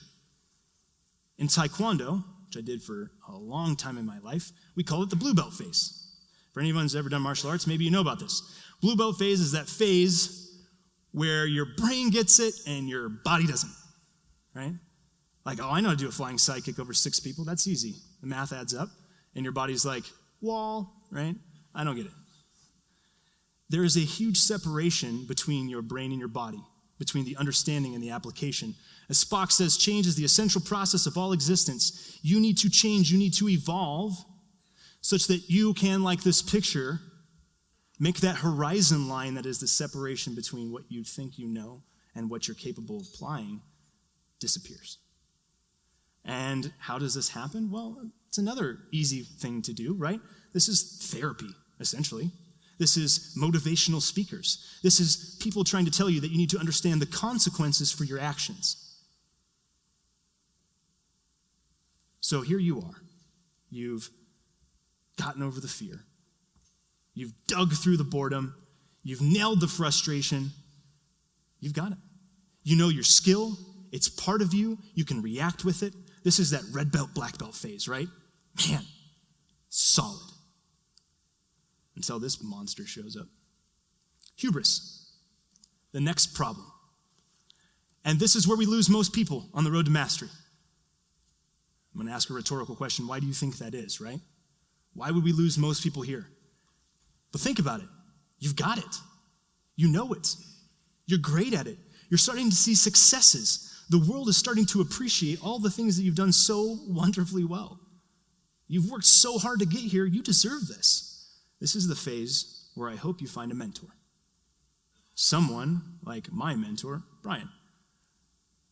In Taekwondo, which I did for a long time in my life, we call it the blue belt phase. For anyone who's ever done martial arts, maybe you know about this. Blue belt phase is that phase where your brain gets it and your body doesn't, right? Like, I know how to do a flying side kick over 6 people. That's easy. The math adds up. And your body's like, wall, right? I don't get it. There is a huge separation between your brain and your body, between the understanding and the application. As Spock says, change is the essential process of all existence. You need to change, you need to evolve such that you can, like this picture, make that horizon line that is the separation between what you think you know and what you're capable of applying disappears. And how does this happen? Well, it's another easy thing to do, right? This is therapy, essentially. This is motivational speakers. This is people trying to tell you that you need to understand the consequences for your actions. So here you are. You've gotten over the fear. You've dug through the boredom. You've nailed the frustration. You've got it. You know your skill. It's part of you. You can react with it. This is that red belt, black belt phase, right? Man, solid. Until this monster shows up. Hubris, the next problem. And this is where we lose most people on the road to mastery. I'm going to ask a rhetorical question. Why do you think that is, right? Why would we lose most people here? But think about it. You've got it. You know it. You're great at it. You're starting to see successes. The world is starting to appreciate all the things that you've done so wonderfully well. You've worked so hard to get here. You deserve this. This is the phase where I hope you find a mentor. Someone like my mentor, Brian,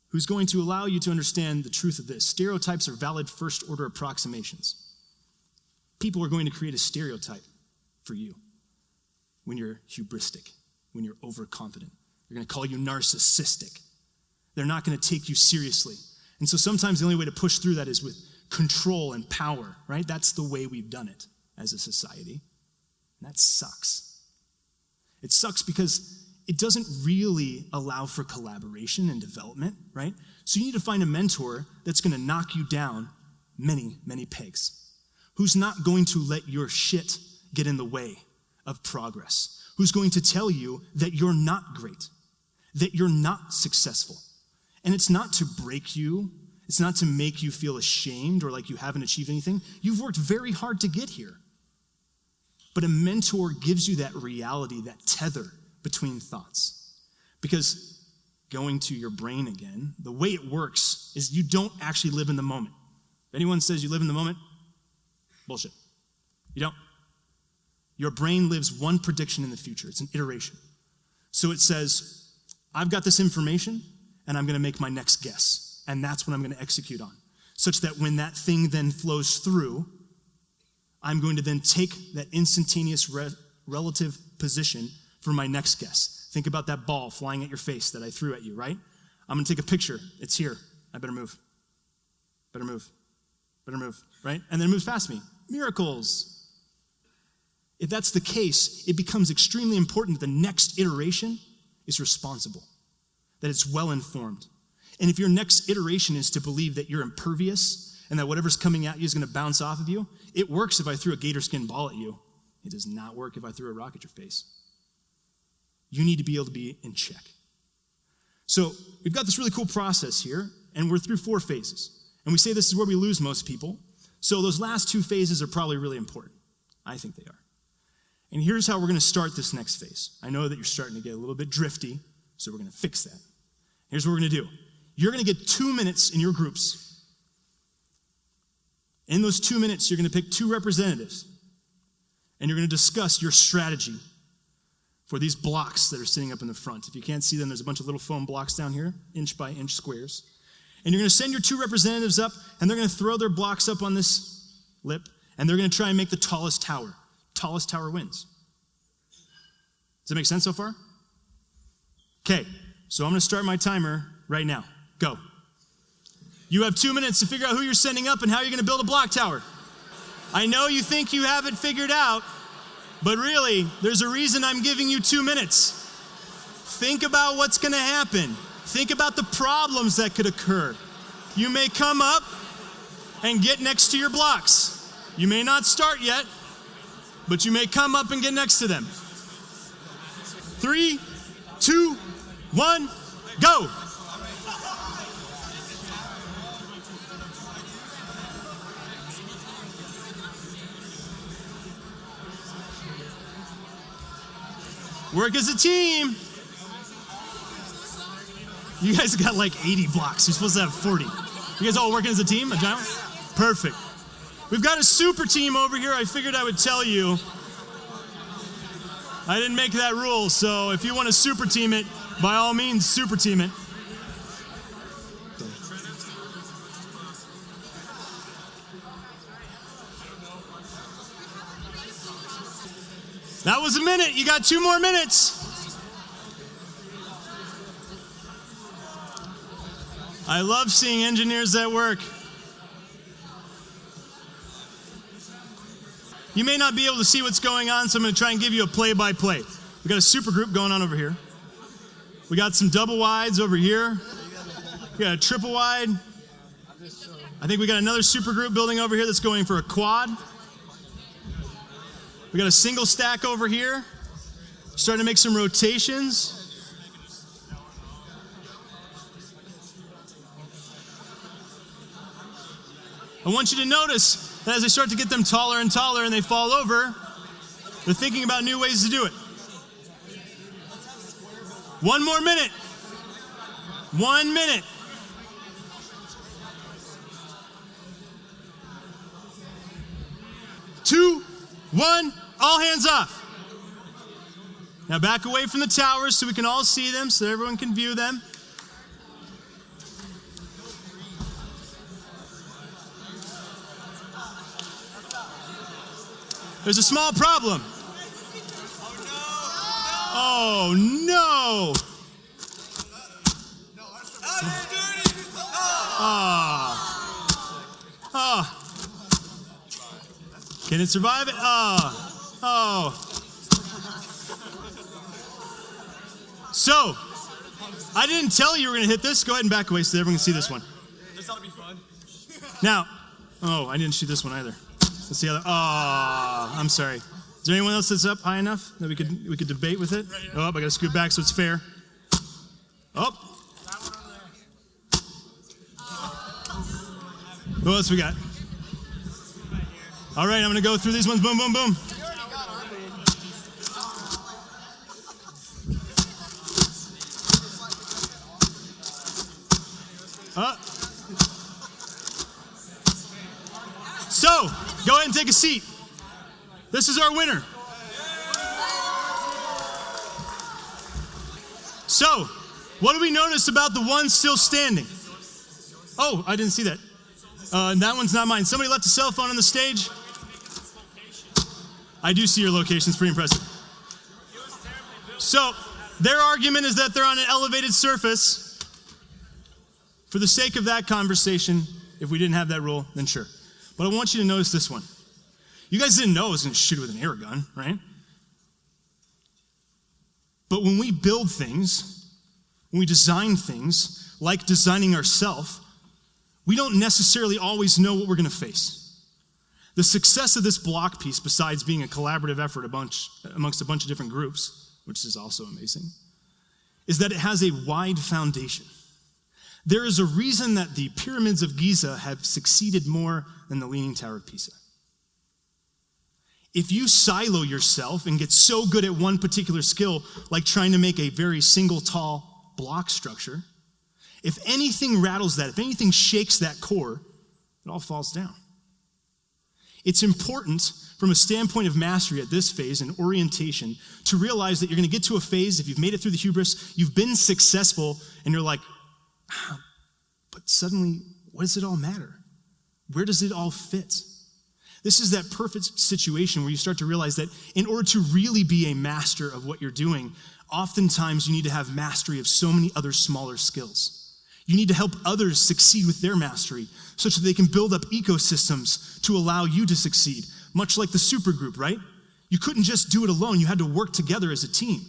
who's going to allow you to understand the truth of this. Stereotypes are valid first-order approximations. People are going to create a stereotype for you when you're hubristic, when you're overconfident. They're going to call you narcissistic. They're not going to take you seriously. And so sometimes the only way to push through that is with control and power, right? That's the way we've done it as a society. And that sucks. It sucks because it doesn't really allow for collaboration and development, right? So you need to find a mentor that's going to knock you down many, many pegs, who's not going to let your shit get in the way of progress, who's going to tell you that you're not great, that you're not successful. And it's not to break you. It's not to make you feel ashamed or like you haven't achieved anything. You've worked very hard to get here. But a mentor gives you that reality, that tether between thoughts. Because going to your brain again, the way it works is you don't actually live in the moment. If anyone says you live in the moment, bullshit. You don't. Your brain lives one prediction in the future. It's an iteration. So it says, I've got this information, and I'm going to make my next guess. And that's what I'm going to execute on. Such that when that thing then flows through, I'm going to then take that instantaneous relative position for my next guess. Think about that ball flying at your face that I threw at you, right? I'm going to take a picture. It's here. I better move. Better move. Better move, right? And then it moves past me. Miracles. If that's the case, it becomes extremely important that the next iteration is responsible, that it's well-informed. And if your next iteration is to believe that you're impervious and that whatever's coming at you is going to bounce off of you, it works if I threw a gator skin ball at you. It does not work if I threw a rock at your face. You need to be able to be in check. So we've got this really cool process here, and we're through 4 phases. And we say this is where we lose most people. So those last 2 phases are probably really important. I think they are. And here's how we're going to start this next phase. I know that you're starting to get a little bit drifty, so we're going to fix that. Here's what we're going to do. You're going to get 2 minutes in your groups. In those 2 minutes, you're going to pick 2 representatives, and you're going to discuss your strategy for these blocks that are sitting up in the front. If you can't see them, there's a bunch of little foam blocks down here, inch by inch squares. And you're going to send your 2 representatives up, and they're going to throw their blocks up on this lip, and they're going to try and make the tallest tower. Tallest tower wins. Does that make sense so far? Okay, so I'm going to start my timer right now. Go. You have 2 minutes to figure out who you're sending up and how you're going to build a block tower. I know you think you have it figured out, but really, there's a reason I'm giving you 2 minutes. Think about what's going to happen. Think about the problems that could occur. You may come up and get next to your blocks. You may not start yet, but you may come up and get next to them. 3, 2, 1, go. Work as a team. You guys got like 80 blocks. You're supposed to have 40. You guys all working as a team? A giant? Perfect. We've got a super team over here. I figured I would tell you. I didn't make that rule, so if you want to super team it, by all means, super team it. That was a minute. You got 2 more minutes. I love seeing engineers at work. You may not be able to see what's going on, so I'm going to try and give you a play-by-play. We got a super group going on over here. We got some double wides over here. We got a triple wide. I think we got another super group building over here that's going for a quad. We got a single stack over here. Starting to make some rotations. I want you to notice that as I start to get them taller and taller and they fall over, they're thinking about new ways to do it. 1 more minute. 1 minute. Two, one, all hands off. Now back away from the towers so we can all see them, so everyone can view them. There's a small problem. Oh no! Can it survive it? So, I didn't tell you were going to hit this. Go ahead and back away so everyone can see this one. This ought to be fun. Now, I didn't shoot this one either. Let's see how I'm sorry. Is there anyone else that's up high enough that we could debate with it? I got to scoot back so it's fair. What else we got? All right, I'm going to go through these ones. Boom, boom, boom. So, go ahead and take a seat. This is our winner. So, what do we notice about the one still standing? Oh, I didn't see that. That one's not mine. Somebody left a cell phone on the stage. I do see your location. It's pretty impressive. So, their argument is that they're on an elevated surface. For the sake of that conversation, if we didn't have that rule, then sure. But I want you to notice this one. You guys didn't know I was going to shoot it with an air gun, right? But when we build things, when we design things, like designing ourselves, we don't necessarily always know what we're going to face. The success of this block piece, besides being a collaborative effort amongst a bunch of different groups, which is also amazing, is that it has a wide foundation. There is a reason that the pyramids of Giza have succeeded more than the Leaning Tower of Pisa. If you silo yourself and get so good at one particular skill, like trying to make a very single tall block structure, if anything rattles that, if anything shakes that core, it all falls down. It's important from a standpoint of mastery at this phase and orientation to realize that you're going to get to a phase, if you've made it through the hubris, you've been successful, and you're like, but suddenly, what does it all matter? Where does it all fit? This is that perfect situation where you start to realize that in order to really be a master of what you're doing, oftentimes you need to have mastery of so many other smaller skills. You need to help others succeed with their mastery such that they can build up ecosystems to allow you to succeed, much like the supergroup, right? You couldn't just do it alone. You had to work together as a team.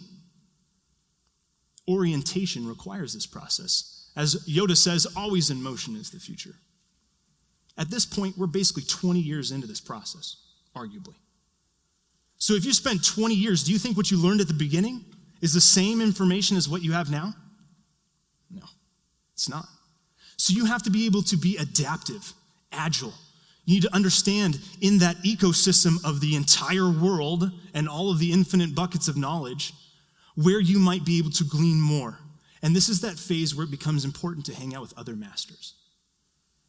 Orientation requires this process. As Yoda says, always in motion is the future. At this point, we're basically 20 years into this process, arguably. So if you spent 20 years, do you think what you learned at the beginning is the same information as what you have now? No, it's not. So you have to be able to be adaptive, agile. You need to understand in that ecosystem of the entire world and all of the infinite buckets of knowledge where you might be able to glean more. And this is that phase where it becomes important to hang out with other masters.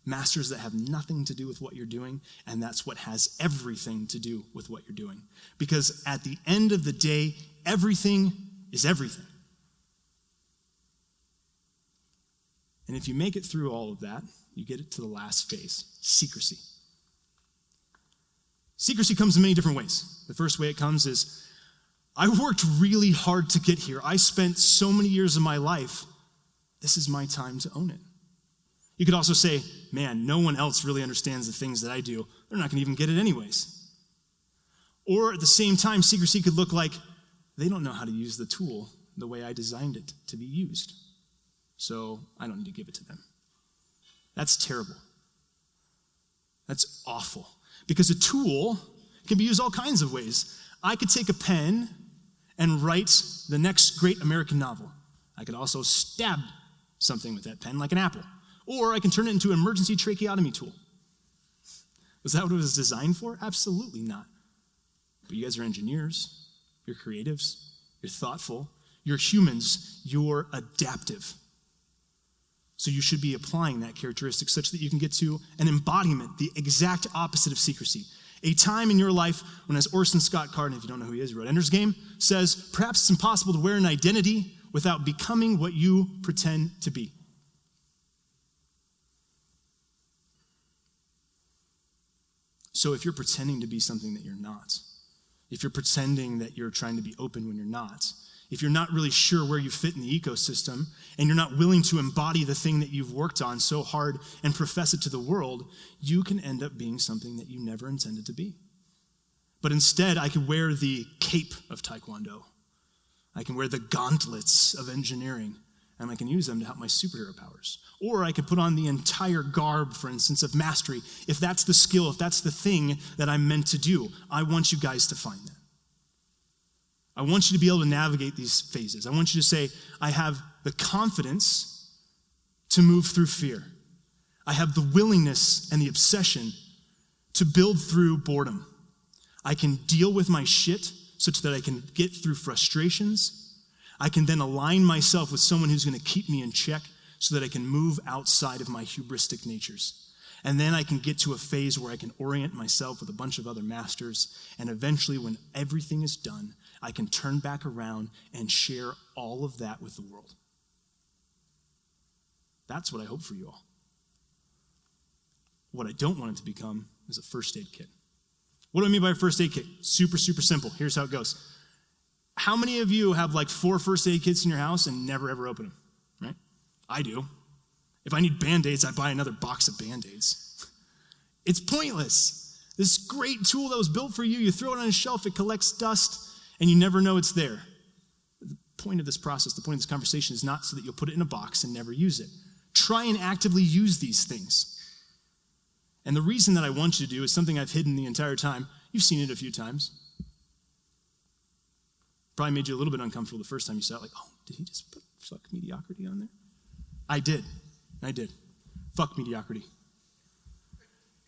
Masters that have nothing to do with what you're doing, and that's what has everything to do with what you're doing. Because at the end of the day, everything is everything. And if you make it through all of that, you get it to the last phase, secrecy. Secrecy comes in many different ways. The first way it comes is, I worked really hard to get here. I spent so many years of my life. This is my time to own it. You could also say, man, no one else really understands the things that I do. They're not going to even get it anyways. Or at the same time, secrecy could look like they don't know how to use the tool the way I designed it to be used. So I don't need to give it to them. That's terrible. That's awful. Because a tool can be used all kinds of ways. I could take a pen and write the next great American novel. I could also stab something with that pen, like an apple. Or I can turn it into an emergency tracheotomy tool. Was that what it was designed for? Absolutely not. But you guys are engineers. You're creatives. You're thoughtful. You're humans. You're adaptive. So you should be applying that characteristic such that you can get to an embodiment, the exact opposite of secrecy. A time in your life when, as Orson Scott Card, if you don't know who he is, he wrote Ender's Game, says, perhaps it's impossible to wear an identity without becoming what you pretend to be. So if you're pretending to be something that you're not, if you're pretending that you're trying to be open when you're not, if you're not really sure where you fit in the ecosystem, and you're not willing to embody the thing that you've worked on so hard and profess it to the world, you can end up being something that you never intended to be. But instead, I could wear the cape of Taekwondo. I can wear the gauntlets of engineering, and I can use them to help my superhero powers. Or I could put on the entire garb, for instance, of mastery. If that's the skill, if that's the thing that I'm meant to do, I want you guys to find that. I want you to be able to navigate these phases. I want you to say, I have the confidence to move through fear. I have the willingness and the obsession to build through boredom. I can deal with my shit such that I can get through frustrations. I can then align myself with someone who's going to keep me in check so that I can move outside of my hubristic natures. And then I can get to a phase where I can orient myself with a bunch of other masters. And eventually, when everything is done, I can turn back around and share all of that with the world. That's what I hope for you all. What I don't want it to become is a first aid kit. What do I mean by a first aid kit? Super, super simple. Here's how it goes. How many of you have like 4 first aid kits in your house and never ever open them, right? I do. If I need Band-Aids, I buy another box of Band-Aids. It's pointless. This great tool that was built for you, you throw it on a shelf, it collects dust, and you never know it's there. The point of this process, the point of this conversation is not so that you'll put it in a box and never use it. Try and actively use these things. And the reason that I want you to do is something I've hidden the entire time. You've seen it a few times. Probably made you a little bit uncomfortable the first time you saw it, like, oh, did he just put fuck mediocrity on there? I did. Fuck mediocrity.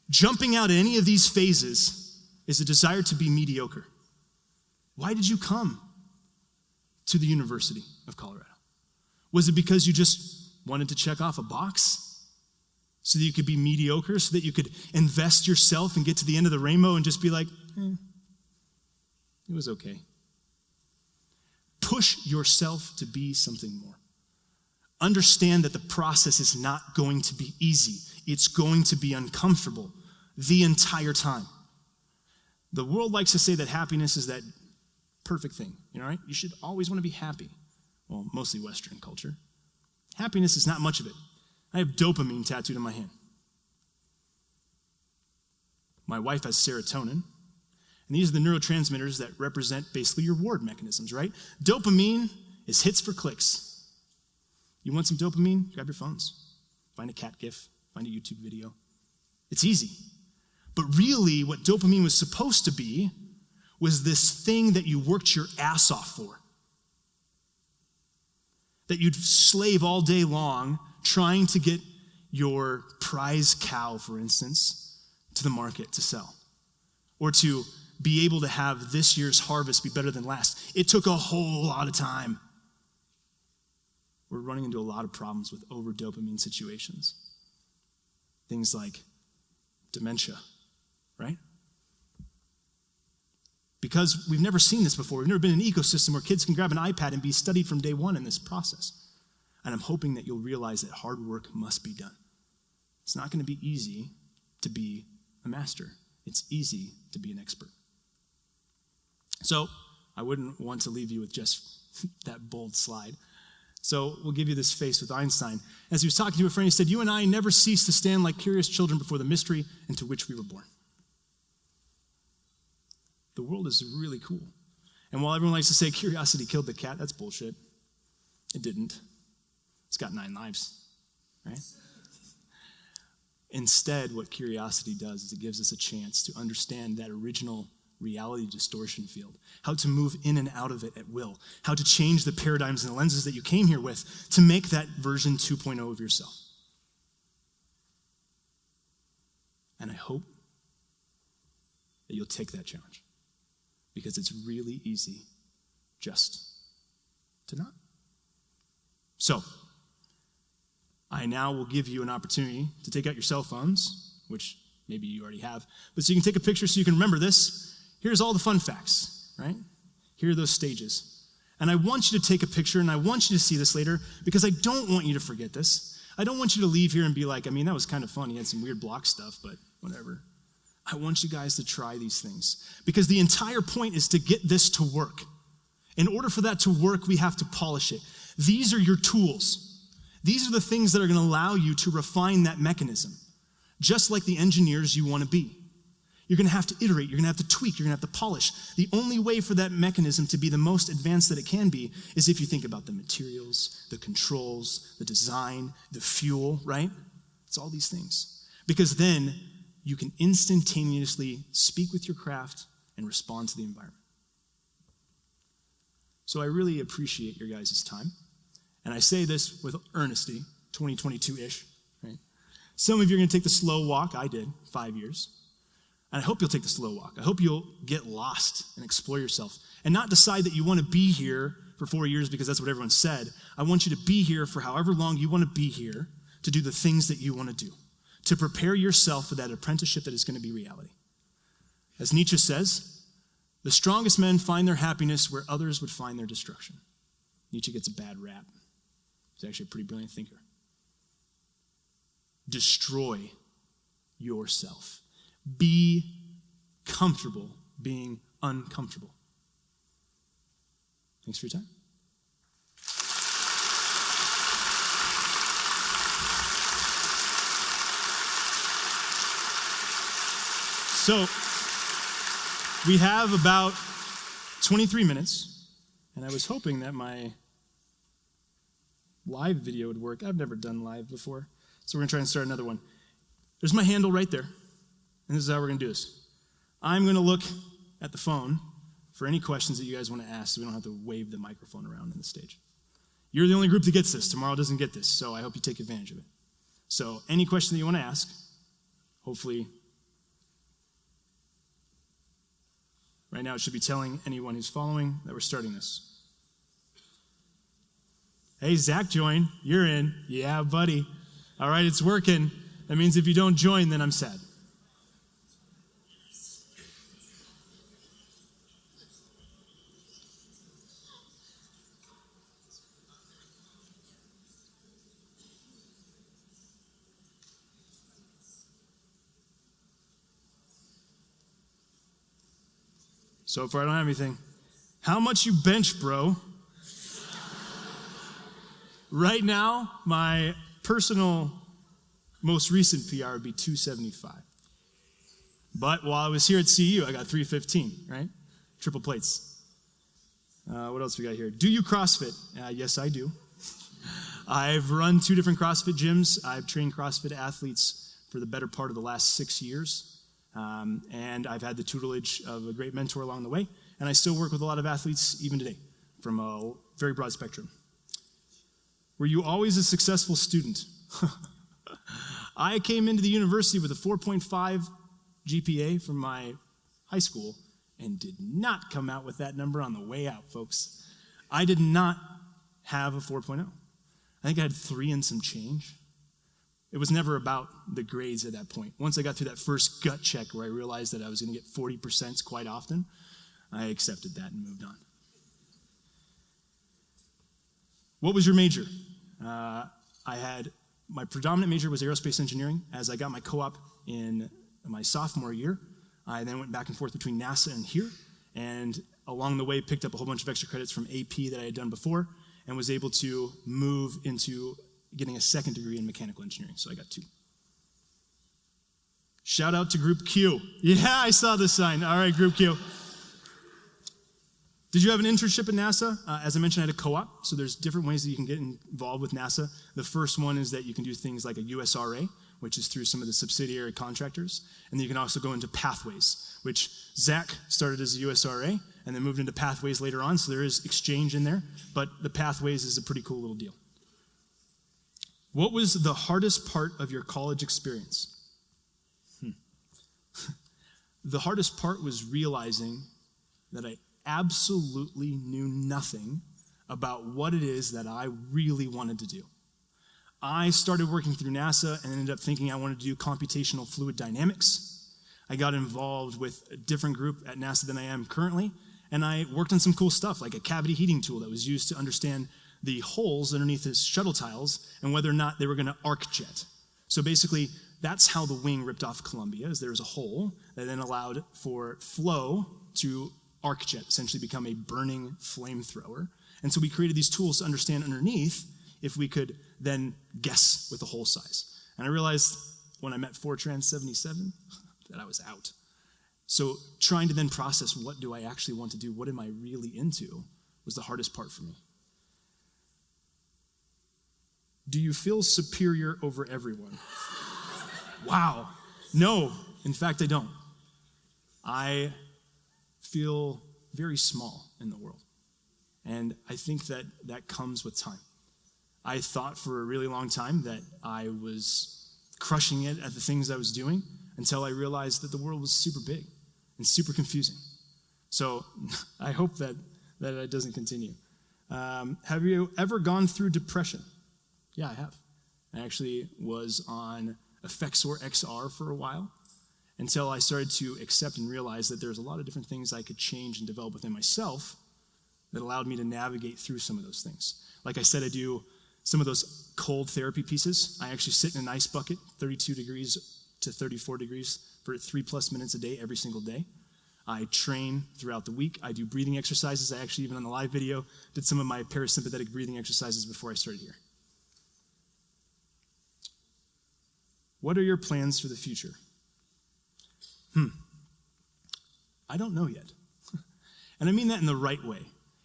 Jumping out at any of these phases is a desire to be mediocre. Why did you come to the University of Colorado? Was it because you just wanted to check off a box so that you could be mediocre, so that you could invest yourself and get to the end of the rainbow and just be like, it was okay? Push yourself to be something more. Understand that the process is not going to be easy. It's going to be uncomfortable the entire time. The world likes to say that happiness is that perfect thing, right? You should always want to be happy. Well, mostly Western culture. Happiness is not much of it. I have dopamine tattooed on my hand. My wife has serotonin. And these are the neurotransmitters that represent basically your reward mechanisms, right? Dopamine is hits for clicks. You want some dopamine? Grab your phones. Find a cat gif. Find a YouTube video. It's easy. But really, what dopamine was supposed to be was this thing that you worked your ass off for. That you'd slave all day long trying to get your prize cow, for instance, to the market to sell. Or to be able to have this year's harvest be better than last. It took a whole lot of time. We're running into a lot of problems with over-dopamine situations. Things like dementia, right? Because we've never seen this before. We've never been in an ecosystem where kids can grab an iPad and be studied from day one in this process. And I'm hoping that you'll realize that hard work must be done. It's not going to be easy to be a master. It's easy to be an expert. So I wouldn't want to leave you with just that bold slide. So we'll give you this face with Einstein. As he was talking to a friend, he said, "You and I never cease to stand like curious children before the mystery into which we were born." The world is really cool. And while everyone likes to say curiosity killed the cat, that's bullshit. It didn't. It's got 9 lives, right? Instead, what curiosity does is it gives us a chance to understand that original reality distortion field, how to move in and out of it at will, how to change the paradigms and the lenses that you came here with to make that version 2.0 of yourself. And I hope that you'll take that challenge, because it's really easy just to not. So, I now will give you an opportunity to take out your cell phones, which maybe you already have, but so you can take a picture so you can remember this. Here's all the fun facts, right? Here are those stages. And I want you to take a picture, and I want you to see this later, because I don't want you to forget this. I don't want you to leave here and be like, that was kind of fun. He had some weird block stuff, but whatever. I want you guys to try these things, because the entire point is to get this to work. In order for that to work, we have to polish it. These are your tools. These are the things that are going to allow you to refine that mechanism, just like the engineers you want to be. You're going to have to iterate. You're going to have to tweak. You're going to have to polish. The only way for that mechanism to be the most advanced that it can be is if you think about the materials, the controls, the design, the fuel, right? It's all these things. Because then you can instantaneously speak with your craft and respond to the environment. So I really appreciate your guys' time. And I say this with earnesty, 2022-ish, right? Some of you are going to take the slow walk. I did, 5 years. And I hope you'll take the slow walk. I hope you'll get lost and explore yourself and not decide that you want to be here for 4 years because that's what everyone said. I want you to be here for however long you want to be here to do the things that you want to do, to prepare yourself for that apprenticeship that is going to be reality. As Nietzsche says, the strongest men find their happiness where others would find their destruction. Nietzsche gets a bad rap. He's actually a pretty brilliant thinker. Destroy yourself. Be comfortable being uncomfortable. Thanks for your time. So, we have about 23 minutes, and I was hoping that my live video would work. I've never done live before, so we're going to try and start another one. There's my handle right there. And this is how we're going to do this. I'm going to look at the phone for any questions that you guys want to ask so we don't have to wave the microphone around on the stage. You're the only group that gets this. Tomorrow doesn't get this, so I hope you take advantage of it. So any question that you want to ask, hopefully, right now it should be telling anyone who's following that we're starting this. Hey, Zach joined. You're in. Yeah, buddy. All right, it's working. That means if you don't join, then I'm sad. So far, I don't have anything. How much you bench, bro? Right now, my personal most recent PR would be 275. But while I was here at CU, I got 315, right? Triple plates. What else we got here? Do you CrossFit? Yes, I do. I've run 2 different CrossFit gyms. I've trained CrossFit athletes for the better part of the last 6 years. And I've had the tutelage of a great mentor along the way. And I still work with a lot of athletes even today from a very broad spectrum. Were you always a successful student? I came into the university with a 4.5 GPA from my high school and did not come out with that number on the way out, folks. I did not have a 4.0. I think I had 3 and some change. It was never about the grades at that point. Once I got through that first gut check where I realized that I was going to get 40% quite often, I accepted that and moved on. What was your major? My predominant major was aerospace engineering. As I got my co-op in my sophomore year, I then went back and forth between NASA and here, and along the way picked up a whole bunch of extra credits from AP that I had done before, and was able to move into getting a second degree in mechanical engineering, so I got 2. Shout out to Group Q. Yeah, I saw the sign. All right, Group Q. Did you have an internship at NASA? As I mentioned, I had a co-op, so there's different ways that you can get involved with NASA. The first one is that you can do things like a USRA, which is through some of the subsidiary contractors, and then you can also go into Pathways, which Zach started as a USRA and then moved into Pathways later on, so there is exchange in there, but the Pathways is a pretty cool little deal. What was the hardest part of your college experience? The hardest part was realizing that I absolutely knew nothing about what it is that I really wanted to do. I started working through NASA and ended up thinking I wanted to do computational fluid dynamics. I got involved with a different group at NASA than I am currently, and I worked on some cool stuff like a cavity heating tool that was used to understand the holes underneath the shuttle tiles and whether or not they were going to arc jet. So basically, that's how the wing ripped off Columbia, is there was a hole that then allowed for flow to arc jet, essentially become a burning flamethrower. And so we created these tools to understand underneath if we could then guess with the hole size. And I realized when I met Fortran 77 that I was out. So trying to then process what do I actually want to do, what am I really into, was the hardest part for me. Do you feel superior over everyone? Wow. No, in fact, I don't. I feel very small in the world. And I think that that comes with time. I thought for a really long time that I was crushing it at the things I was doing until I realized that the world was super big and super confusing. So I hope that it doesn't continue. Have you ever gone through depression? Yeah, I have. I actually was on Effexor XR for a while until I started to accept and realize that there's a lot of different things I could change and develop within myself that allowed me to navigate through some of those things. Like I said, I do some of those cold therapy pieces. I actually sit in an ice bucket, 32 degrees to 34 degrees, for 3+ minutes a day, every single day. I train throughout the week. I do breathing exercises. I actually, even on the live video, did some of my parasympathetic breathing exercises before I started here. What are your plans for the future? I don't know yet. And I mean that in the right way,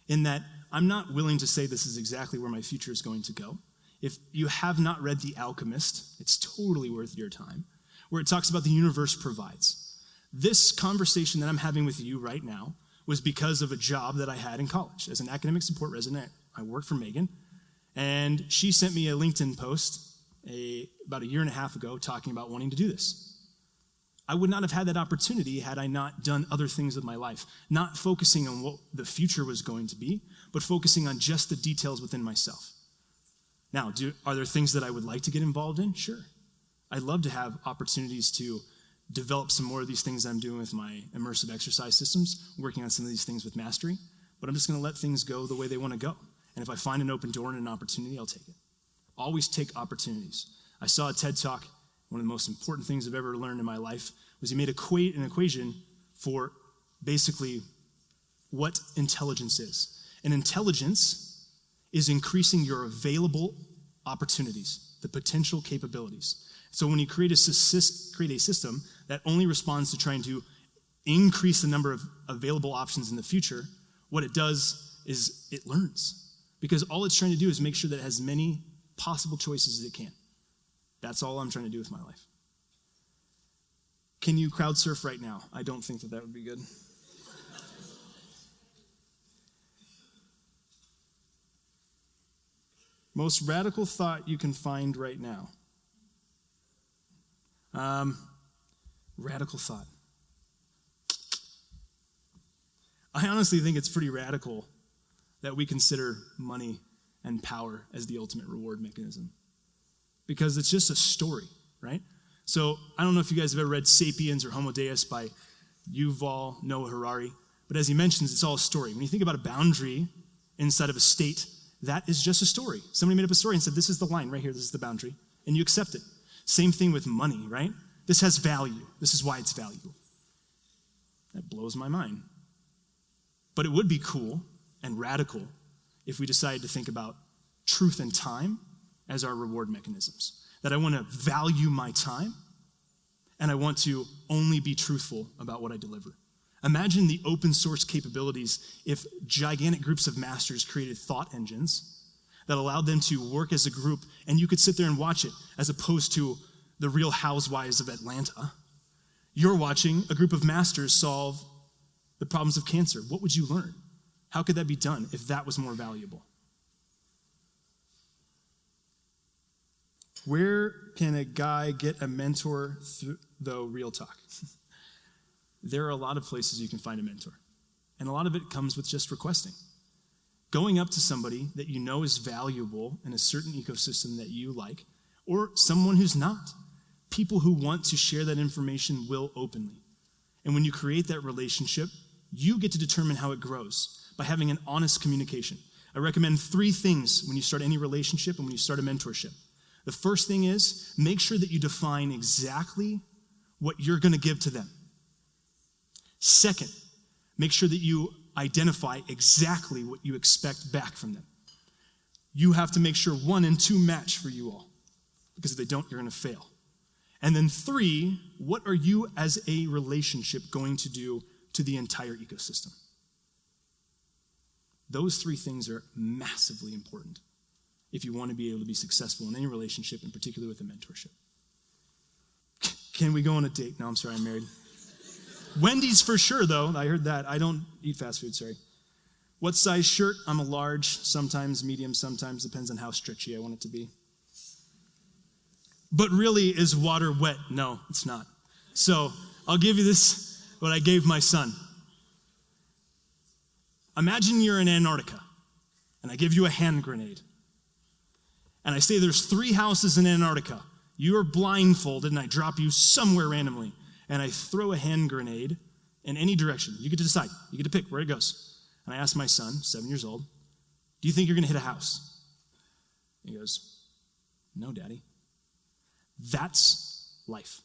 in that I'm not willing to say this is exactly where my future is going to go. If you have not read The Alchemist, it's totally worth your time, where it talks about the universe provides. This conversation that I'm having with you right now was because of a job that I had in college. As an academic support resident, I worked for Megan, and she sent me a LinkedIn post about 1.5 years ago talking about wanting to do this. I would not have had that opportunity had I not done other things with my life, not focusing on what the future was going to be, but focusing on just the details within myself. Now, are there things that I would like to get involved in? Sure. I'd love to have opportunities to develop some more of these things I'm doing with my immersive exercise systems, working on some of these things with mastery, but I'm just going to let things go the way they want to go. And if I find an open door and an opportunity, I'll take it. Always take opportunities. I saw a TED Talk. One of the most important things I've ever learned in my life was he made an equation for basically what intelligence is. And intelligence is increasing your available opportunities, the potential capabilities. So when you create a system that only responds to trying to increase the number of available options in the future, what it does is it learns. Because all it's trying to do is make sure that it has as many possible choices as it can. That's all I'm trying to do with my life. Can you crowd surf right now? I don't think that would be good. Most radical thought you can find right now. Radical thought. I honestly think it's pretty radical that we consider money and power as the ultimate reward mechanism. Because it's just a story, right? So I don't know if you guys have ever read Sapiens or Homo Deus by Yuval Noah Harari, but as he mentions, it's all a story. When you think about a boundary inside of a state, that is just a story. Somebody made up a story and said, this is the line right here, this is the boundary, and you accept it. Same thing with money, right? This has value. This is why it's valuable. That blows my mind. But it would be cool and radical if we decided to think about truth and time as our reward mechanisms. That I want to value my time, and I want to only be truthful about what I deliver. Imagine the open source capabilities if gigantic groups of masters created thought engines that allowed them to work as a group, and you could sit there and watch it, as opposed to the Real Housewives of Atlanta. You're watching a group of masters solve the problems of cancer. What would you learn? How could that be done if that was more valuable? Where can a guy get a mentor though, real talk? There are a lot of places you can find a mentor. And a lot of it comes with just requesting. Going up to somebody that you know is valuable in a certain ecosystem that you like, or someone who's not. People who want to share that information will openly. And when you create that relationship, you get to determine how it grows by having an honest communication. I recommend 3 things when you start any relationship and when you start a mentorship. The first thing is, make sure that you define exactly what you're going to give to them. Second, Make sure that you identify exactly what you expect back from them. You have to make sure 1 and 2 match for you all, because if they don't, you're going to fail. And then 3, what are you as a relationship going to do to the entire ecosystem? Those 3 things are massively important if you want to be able to be successful in any relationship, and particularly with a mentorship. Can we go on a date? No, I'm sorry, I'm married. Wendy's for sure, though. I heard that. I don't eat fast food, sorry. What size shirt? I'm a large, sometimes medium, sometimes depends on how stretchy I want it to be. But really, is water wet? No, it's not. So I'll give you this, what I gave my son. Imagine you're in Antarctica, and I give you a hand grenade. And I say there's 3 houses in Antarctica. You are blindfolded, and I drop you somewhere randomly. And I throw a hand grenade in any direction. You get to decide. You get to pick where it goes. And I ask my son, 7 years old, do you think you're going to hit a house? He goes, no, Daddy. That's life.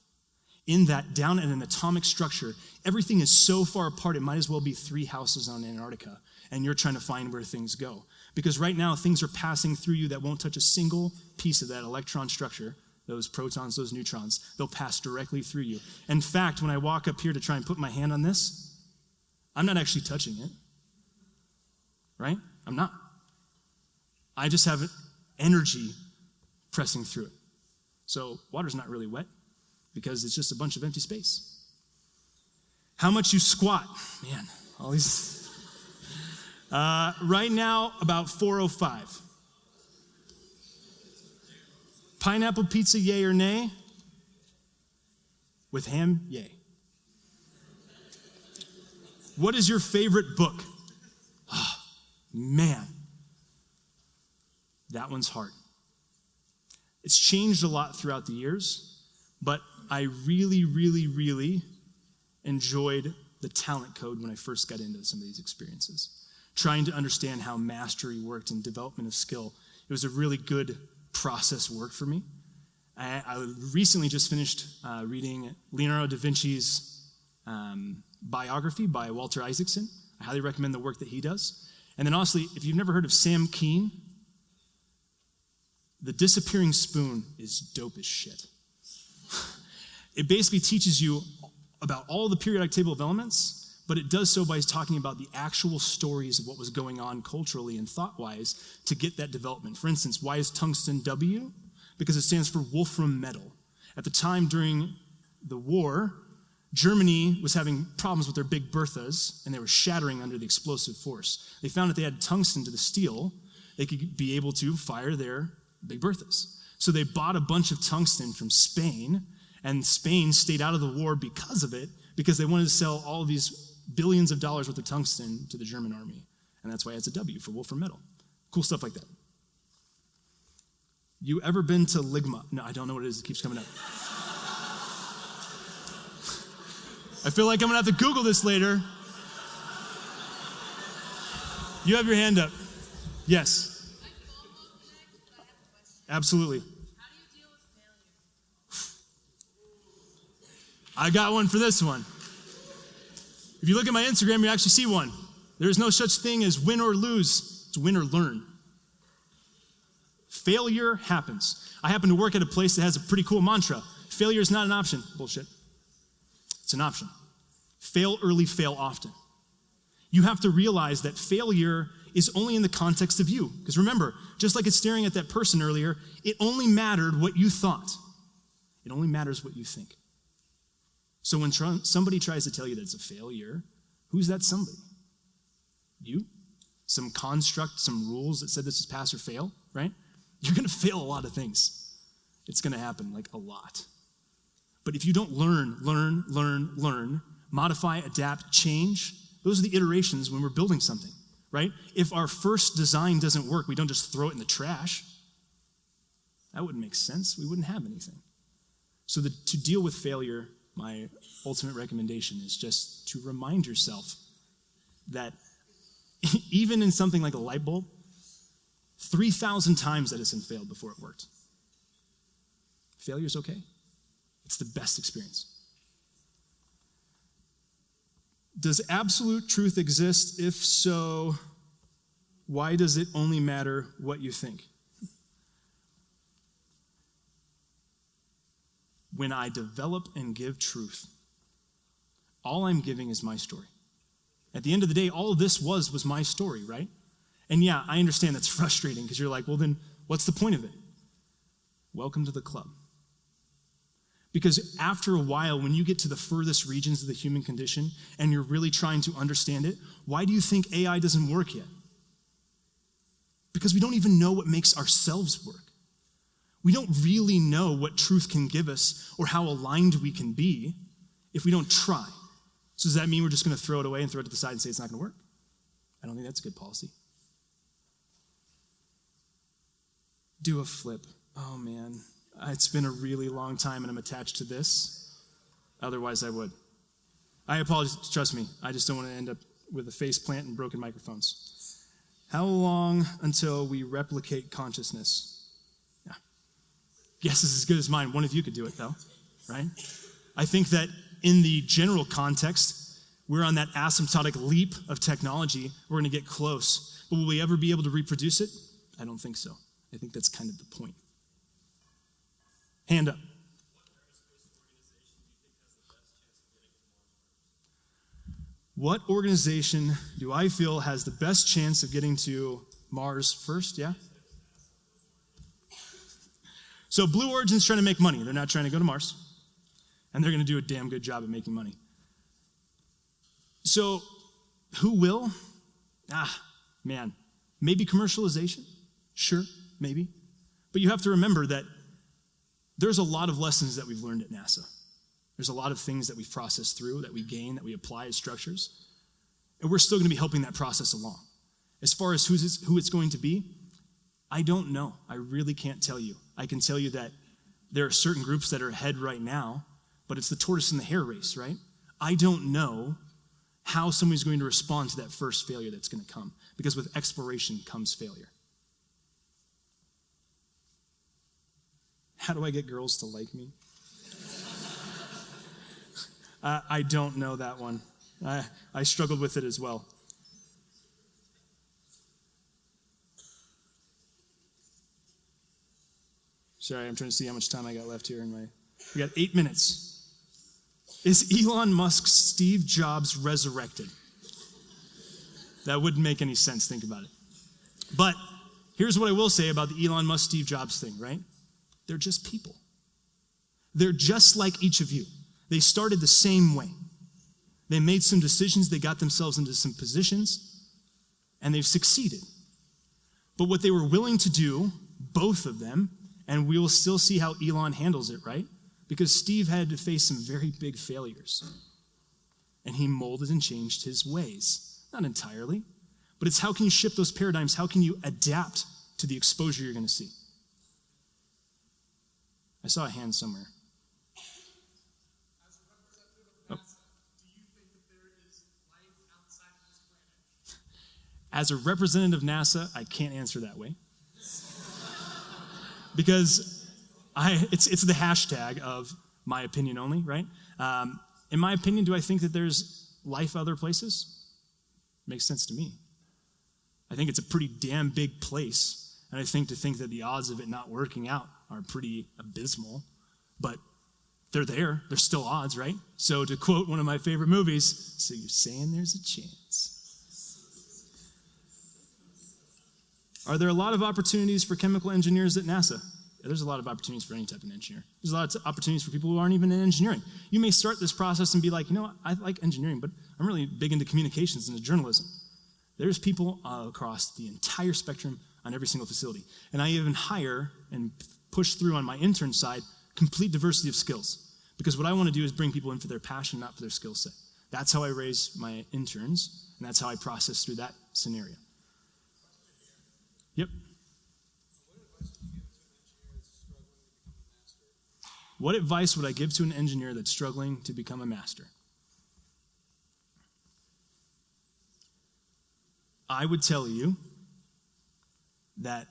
In that, down at an atomic structure, everything is so far apart, it might as well be 3 houses on Antarctica, and you're trying to find where things go. Because right now, things are passing through you that won't touch a single piece of that electron structure, those protons, those neutrons. They'll pass directly through you. In fact, when I walk up here to try and put my hand on this, I'm not actually touching it, right? I'm not. I just have energy pressing through it. So water's not really wet because it's just a bunch of empty space. How much you squat? Man, all these. Right now, about 405. Pineapple pizza, yay or nay? With ham, yay. What is your favorite book? Oh, man, that one's hard. It's changed a lot throughout the years, but I really, really, really enjoyed the talent code when I first got into some of these experiences. Trying to understand how mastery worked and development of skill. It was a really good process work for me. I recently just finished reading Leonardo da Vinci's biography by Walter Isaacson. I highly recommend the work that he does. And then honestly, if you've never heard of Sam Keen, The Disappearing Spoon is dope as shit. It basically teaches you about all the periodic table of elements, but it does so by talking about the actual stories of what was going on culturally and thought-wise to get that development. For instance, why is tungsten W? Because it stands for Wolfram metal. At the time during the war, Germany was having problems with their big Berthas, and they were shattering under the explosive force. They found that they had tungsten to the steel, they could be able to fire their big Berthas. So they bought a bunch of tungsten from Spain, and Spain stayed out of the war because of it, because they wanted to sell all of these billions of dollars worth of tungsten to the German army. And that's why it's a W for Wolfram metal. Cool stuff like that. You ever been to Ligma? No, I don't know what it is. It keeps coming up. I feel like I'm going to have to Google this later. You have your hand up. Yes. Absolutely. How do you deal with failure? I got one for this one. If you look at my Instagram, you actually see one. There's no such thing as win or lose. It's win or learn. Failure happens. I happen to work at a place that has a pretty cool mantra. Failure is not an option. Bullshit. It's an option. Fail early, fail often. You have to realize that failure is only in the context of you. Because remember, just like it's staring at that person earlier, it only mattered what you thought. It only matters what you think. So when somebody tries to tell you that it's a failure, who's that somebody? You? Some construct, some rules that said this is pass or fail, right? You're going to fail a lot of things. It's going to happen, like a lot. But if you don't learn, modify, adapt, change, those are the iterations when we're building something, right? If our first design doesn't work, we don't just throw it in the trash. That wouldn't make sense. We wouldn't have anything. So to deal with failure, my ultimate recommendation is just to remind yourself that even in something like a light bulb, 3,000 times Edison failed before it worked. Failure is okay. It's the best experience. Does absolute truth exist? If so, why does it only matter what you think? When I develop and give truth, all I'm giving is my story. At the end of the day, all of this was my story, right? And yeah, I understand that's frustrating because you're like, well, then what's the point of it? Welcome to the club. Because after a while, when you get to the furthest regions of the human condition and you're really trying to understand it, why do you think AI doesn't work yet? Because we don't even know what makes ourselves work. We don't really know what truth can give us or how aligned we can be if we don't try. So does that mean we're just going to throw it away and throw it to the side and say it's not going to work? I don't think that's a good policy. Do a flip. Oh, man. It's been a really long time and I'm attached to this. Otherwise, I would. I apologize. Trust me. I just don't want to end up with a face plant and broken microphones. How long until we replicate consciousness? Yeah. Guess is as good as mine. One of you could do it, though, right? I think that in the general context, we're on that asymptotic leap of technology. We're going to get close. But will we ever be able to reproduce it? I don't think so. I think that's kind of the point. Hand up. What organization do I feel has the best chance of getting to Mars first? Yeah? So Blue Origin's trying to make money. They're not trying to go to Mars. And they're going to do a damn good job at making money. So who will? Man. Maybe commercialization? Sure, maybe. But you have to remember that there's a lot of lessons that we've learned at NASA. There's a lot of things that we've processed through, that we gain, that we apply as structures. And we're still going to be helping that process along. As far as who it's going to be, I don't know. I really can't tell you. I can tell you that there are certain groups that are ahead right now, but it's the tortoise and the hare race, right? I don't know how somebody's going to respond to that first failure that's going to come, because with exploration comes failure. How do I get girls to like me? I don't know that one. I struggled with it as well. Sorry, I'm trying to see how much time I got left here. We got 8 minutes. Is Elon Musk's Steve Jobs resurrected? That wouldn't make any sense, think about it. But here's what I will say about the Elon Musk Steve Jobs thing, right? They're just people. They're just like each of you. They started the same way. They made some decisions, they got themselves into some positions, and they've succeeded. But what they were willing to do, both of them, and we will still see how Elon handles it, right? Because Steve had to face some very big failures. And he molded and changed his ways. Not entirely, but it's how can you shift those paradigms? How can you adapt to the exposure you're going to see? I saw a hand somewhere. As a representative of NASA, I can't answer that way. Because it's the hashtag of my opinion only, right? In my opinion, do I think that there's life other places? Makes sense to me. I think it's a pretty damn big place. And I think that the odds of it not working out are pretty abysmal. But they're there. There's still odds, right? So to quote one of my favorite movies, so you're saying there's a chance. Are there a lot of opportunities for chemical engineers at NASA? Yeah, there's a lot of opportunities for any type of engineer. There's a lot of opportunities for people who aren't even in engineering. You may start this process and be like, you know what, I like engineering, but I'm really big into communications and journalism. There's people across the entire spectrum on every single facility. And I even hire and push through on my intern side complete diversity of skills. Because what I want to do is bring people in for their passion, not for their skill set. That's how I raise my interns, and that's how I process through that scenario. Yep. What advice would I give to an engineer that's struggling to become a master? I would tell you that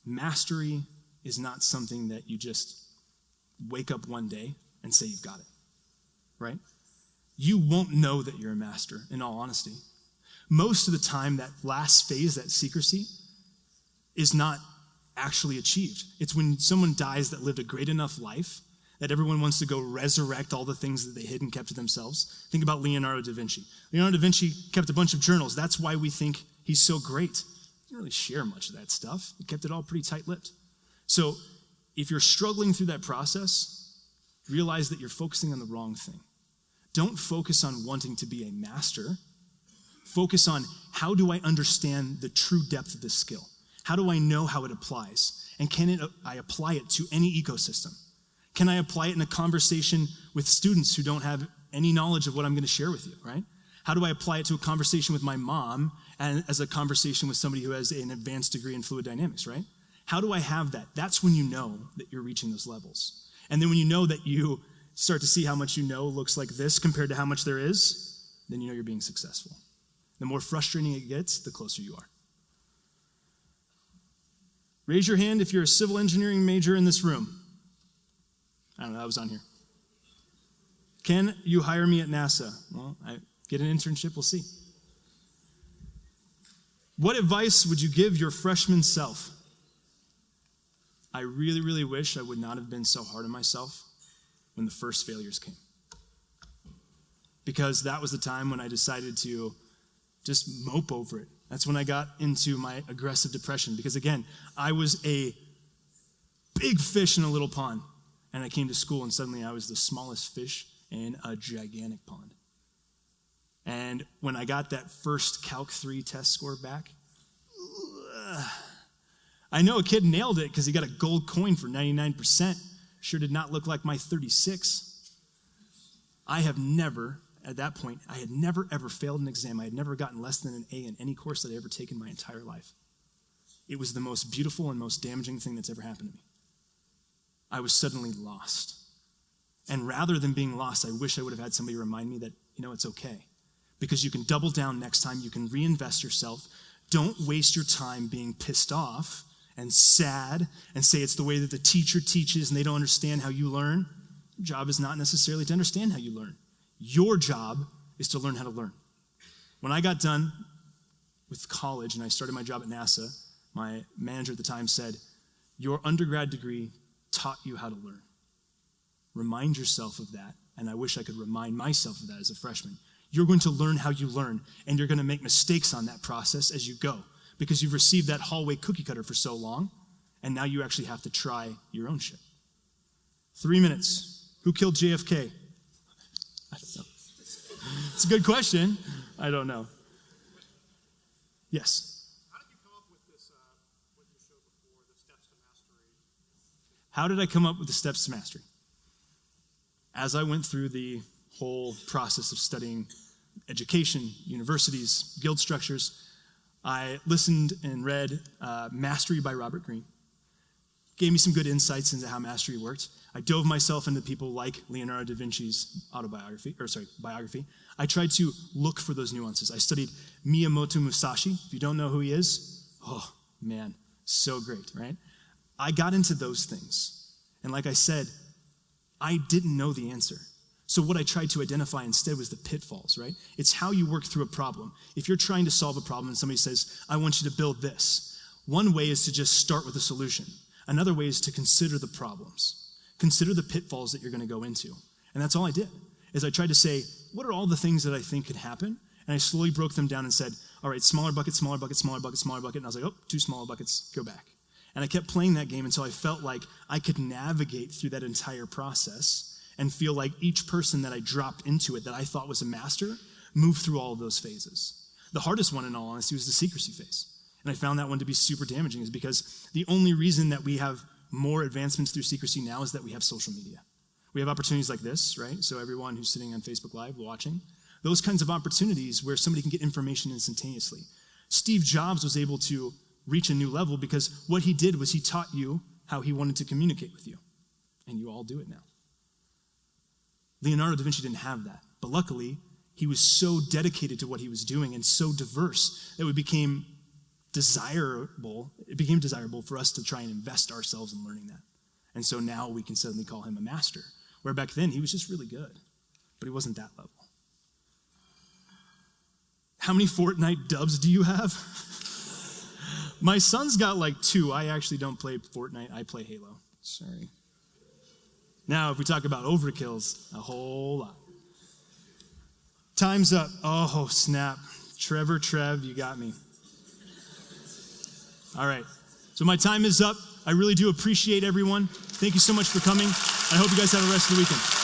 mastery is not something that you just wake up one day and say you've got it, right? you won't know that you're a master, in all honesty. Most of the time, that last phase, that secrecy, is not actually achieved. It's when someone dies that lived a great enough life that everyone wants to go resurrect all the things that they hid and kept to themselves. Think about Leonardo da Vinci. Leonardo da Vinci kept a bunch of journals. That's why we think he's so great. He didn't really share much of that stuff. He kept it all pretty tight-lipped. So if you're struggling through that process, realize that you're focusing on the wrong thing. Don't focus on wanting to be a master. Focus on, how do I understand the true depth of this skill? How do I know how it applies? And can I apply it to any ecosystem? Can I apply it in a conversation with students who don't have any knowledge of what I'm going to share with you, right? How do I apply it to a conversation with my mom and as a conversation with somebody who has an advanced degree in fluid dynamics, right? How do I have that? That's when you know that you're reaching those levels. And then when you know that you start to see how much you know looks like this compared to how much there is, then you know you're being successful. The more frustrating it gets, the closer you are. Raise your hand if you're a civil engineering major in this room. I don't know, that was on here. Can you hire me at NASA? Well, I get an internship, we'll see. What advice would you give your freshman self? I really, really wish I would not have been so hard on myself when the first failures came. Because that was the time when I decided to just mope over it. That's when I got into my aggressive depression. Because again, I was a big fish in a little pond. And I came to school and suddenly I was the smallest fish in a gigantic pond. And when I got that first Calc 3 test score back, I know a kid nailed it because he got a gold coin for 99%. Sure did not look like my 36. I have never, at that point, I had never ever failed an exam. I had never gotten less than an A in any course that I ever taken my entire life. It was the most beautiful and most damaging thing that's ever happened to me. I was suddenly lost. And rather than being lost, I wish I would have had somebody remind me that, it's okay. Because you can double down next time. You can reinvest yourself. Don't waste your time being pissed off and sad and say it's the way that the teacher teaches and they don't understand how you learn. Your job is not necessarily to understand how you learn. Your job is to learn how to learn. When I got done with college and I started my job at NASA, my manager at the time said, your undergrad degree taught you how to learn. Remind yourself of that, and I wish I could remind myself of that as a freshman. You're going to learn how you learn, and you're going to make mistakes on that process as you go, because you've received that hallway cookie cutter for so long, and now you actually have to try your own shit. 3 minutes. Who killed JFK? I don't know. It's a good question. I don't know. Yes. How did I come up with the steps to mastery? As I went through the whole process of studying education, universities, guild structures, I listened and read Mastery by Robert Greene. Gave me some good insights into how mastery worked. I dove myself into people like Leonardo da Vinci's biography. I tried to look for those nuances. I studied Miyamoto Musashi. If you don't know who he is, oh man, so great, right? I got into those things. And like I said, I didn't know the answer. So what I tried to identify instead was the pitfalls, right? It's how you work through a problem. If you're trying to solve a problem and somebody says, I want you to build this, one way is to just start with a solution. Another way is to consider the problems. Consider the pitfalls that you're going to go into. And that's all I did, is I tried to say, what are all the things that I think could happen? And I slowly broke them down and said, all right, smaller bucket, smaller bucket, smaller bucket, smaller bucket. And I was like, oh, 2 smaller buckets, go back. And I kept playing that game until I felt like I could navigate through that entire process and feel like each person that I dropped into it that I thought was a master moved through all of those phases. The hardest one, in all honesty, was the secrecy phase. And I found that one to be super damaging is because the only reason that we have more advancements through secrecy now is that we have social media. We have opportunities like this, right? So everyone who's sitting on Facebook Live watching, those kinds of opportunities where somebody can get information instantaneously. Steve Jobs was able to reach a new level because what he did was he taught you how he wanted to communicate with you. And you all do it now. Leonardo da Vinci didn't have that. But luckily, he was so dedicated to what he was doing and so diverse that it became desirable for us to try and invest ourselves in learning that. And so now we can suddenly call him a master. Where back then, he was just really good. But he wasn't that level. How many Fortnite dubs do you have? My son's got like 2. I actually don't play Fortnite. I play Halo. Sorry. Now, if we talk about overkills, a whole lot. Time's up. Oh, snap. Trev, you got me. All right. So my time is up. I really do appreciate everyone. Thank you so much for coming. I hope you guys have a rest of the weekend.